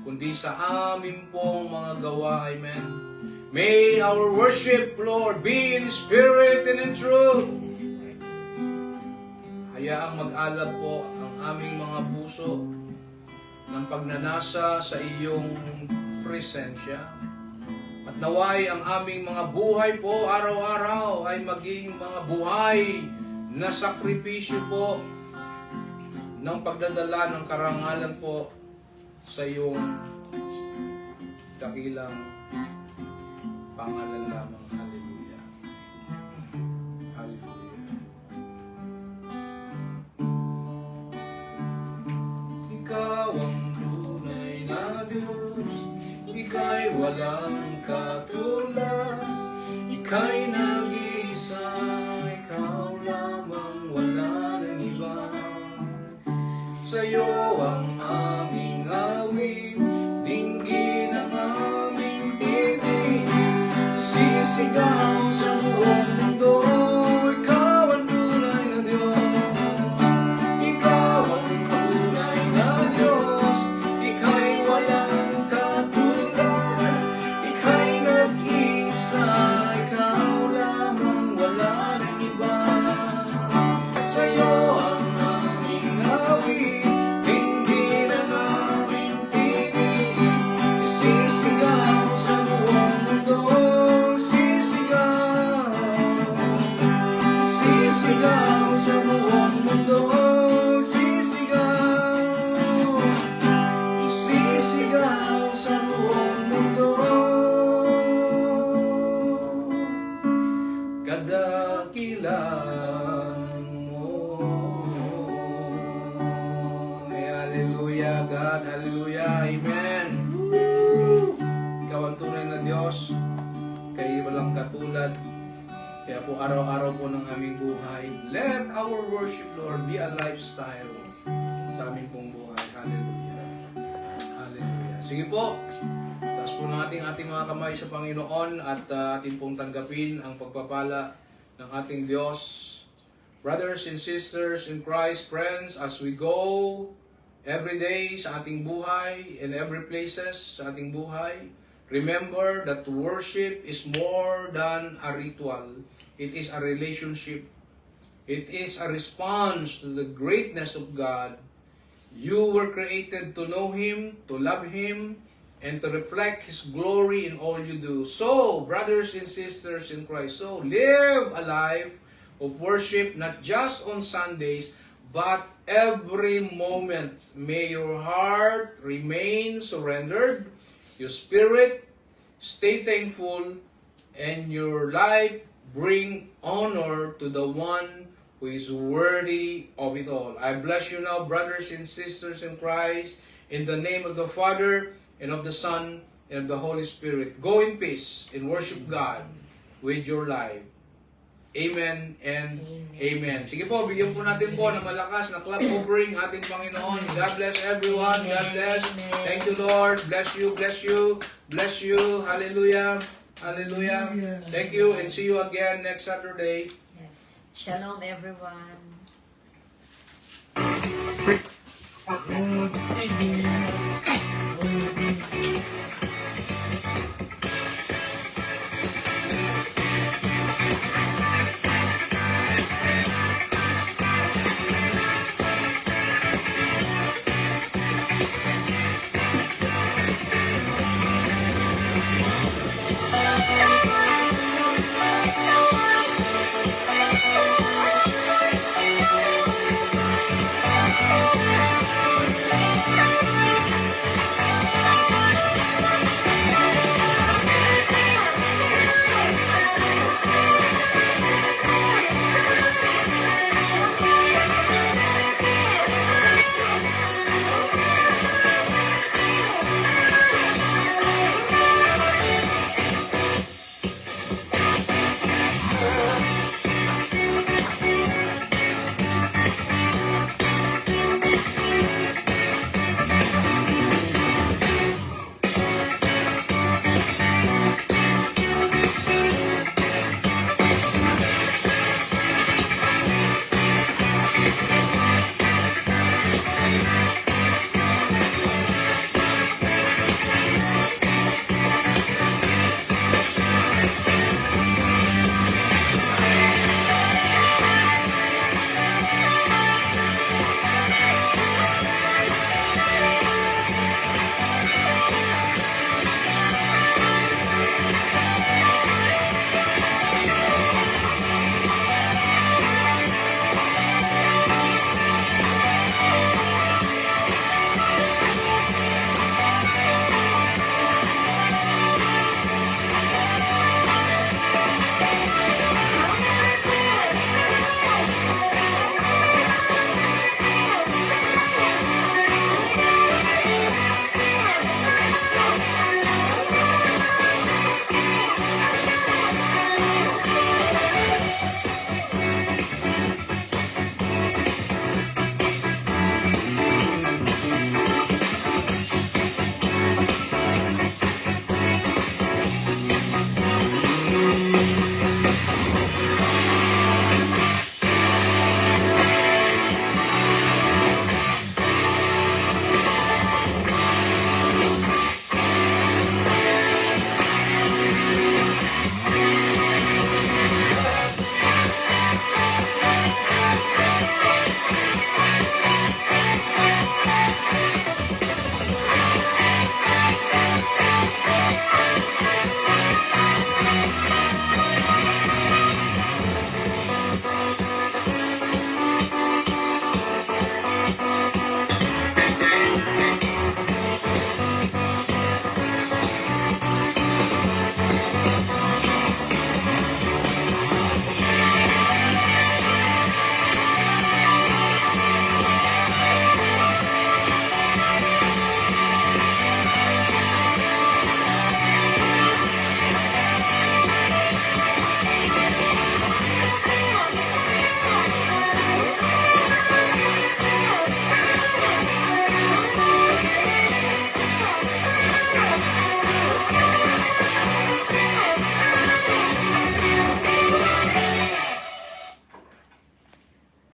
kundi sa aming pong mga gawa. Amen. May our worship, Lord, be in spirit and in truth. Hayaang mag-alab po ang aming mga puso ng pagnanasa sa iyong presensya. At naway ang aming mga buhay po araw-araw ay maging mga buhay na sakripisyo po ng pagdadala ng karangalan po sa iyong dakilang pangalan lamang. Hallelujah. Hallelujah. Ikaw ang tunay na Diyos, Ika'y walang katulad, Ika'y nag-iisa, Ikaw lamang wala nang iba. Sa'yo ang aming awit, dinggin ang aming tinig, sisigaw sa buong mundo. Ikaw ang tunay na Diyos, Ikaw ang tunay na Diyos. God. Hallelujah. Amen. Ikaw ang tunay na Diyos. Kay walang katulad. Kaya po araw-araw po ng aming buhay. Let our worship, Lord, be a lifestyle sa aming pong buhay. Hallelujah. Hallelujah. Sige po. Taas po natin ating mga kamay sa Panginoon at ating pong tanggapin ang pagpapala ng ating Diyos. Brothers and sisters in Christ, friends, as we go every day sa ating buhay, in every places sa ating buhay, remember that worship is more than a ritual. It is a relationship. It is a response to the greatness of God. You were created to know Him, to love Him, and to reflect His glory in all you do. So, brothers and sisters in Christ, so live a life of worship, not just on Sundays, but every moment. May your heart remain surrendered, your spirit stay thankful, and your life bring honor to the one who is worthy of it all. I bless you now, brothers and sisters in Christ, in the name of the Father, and of the Son, and of the Holy Spirit. Go in peace and worship God with your life. Amen and amen. Sige po, bigyan po natin po ng malakas na clap offering ating Panginoon. God bless everyone. God bless. Thank you, Lord. Bless you, bless you, bless you. Hallelujah. Hallelujah. Thank you and see you again next Saturday. Yes. Shalom, everyone.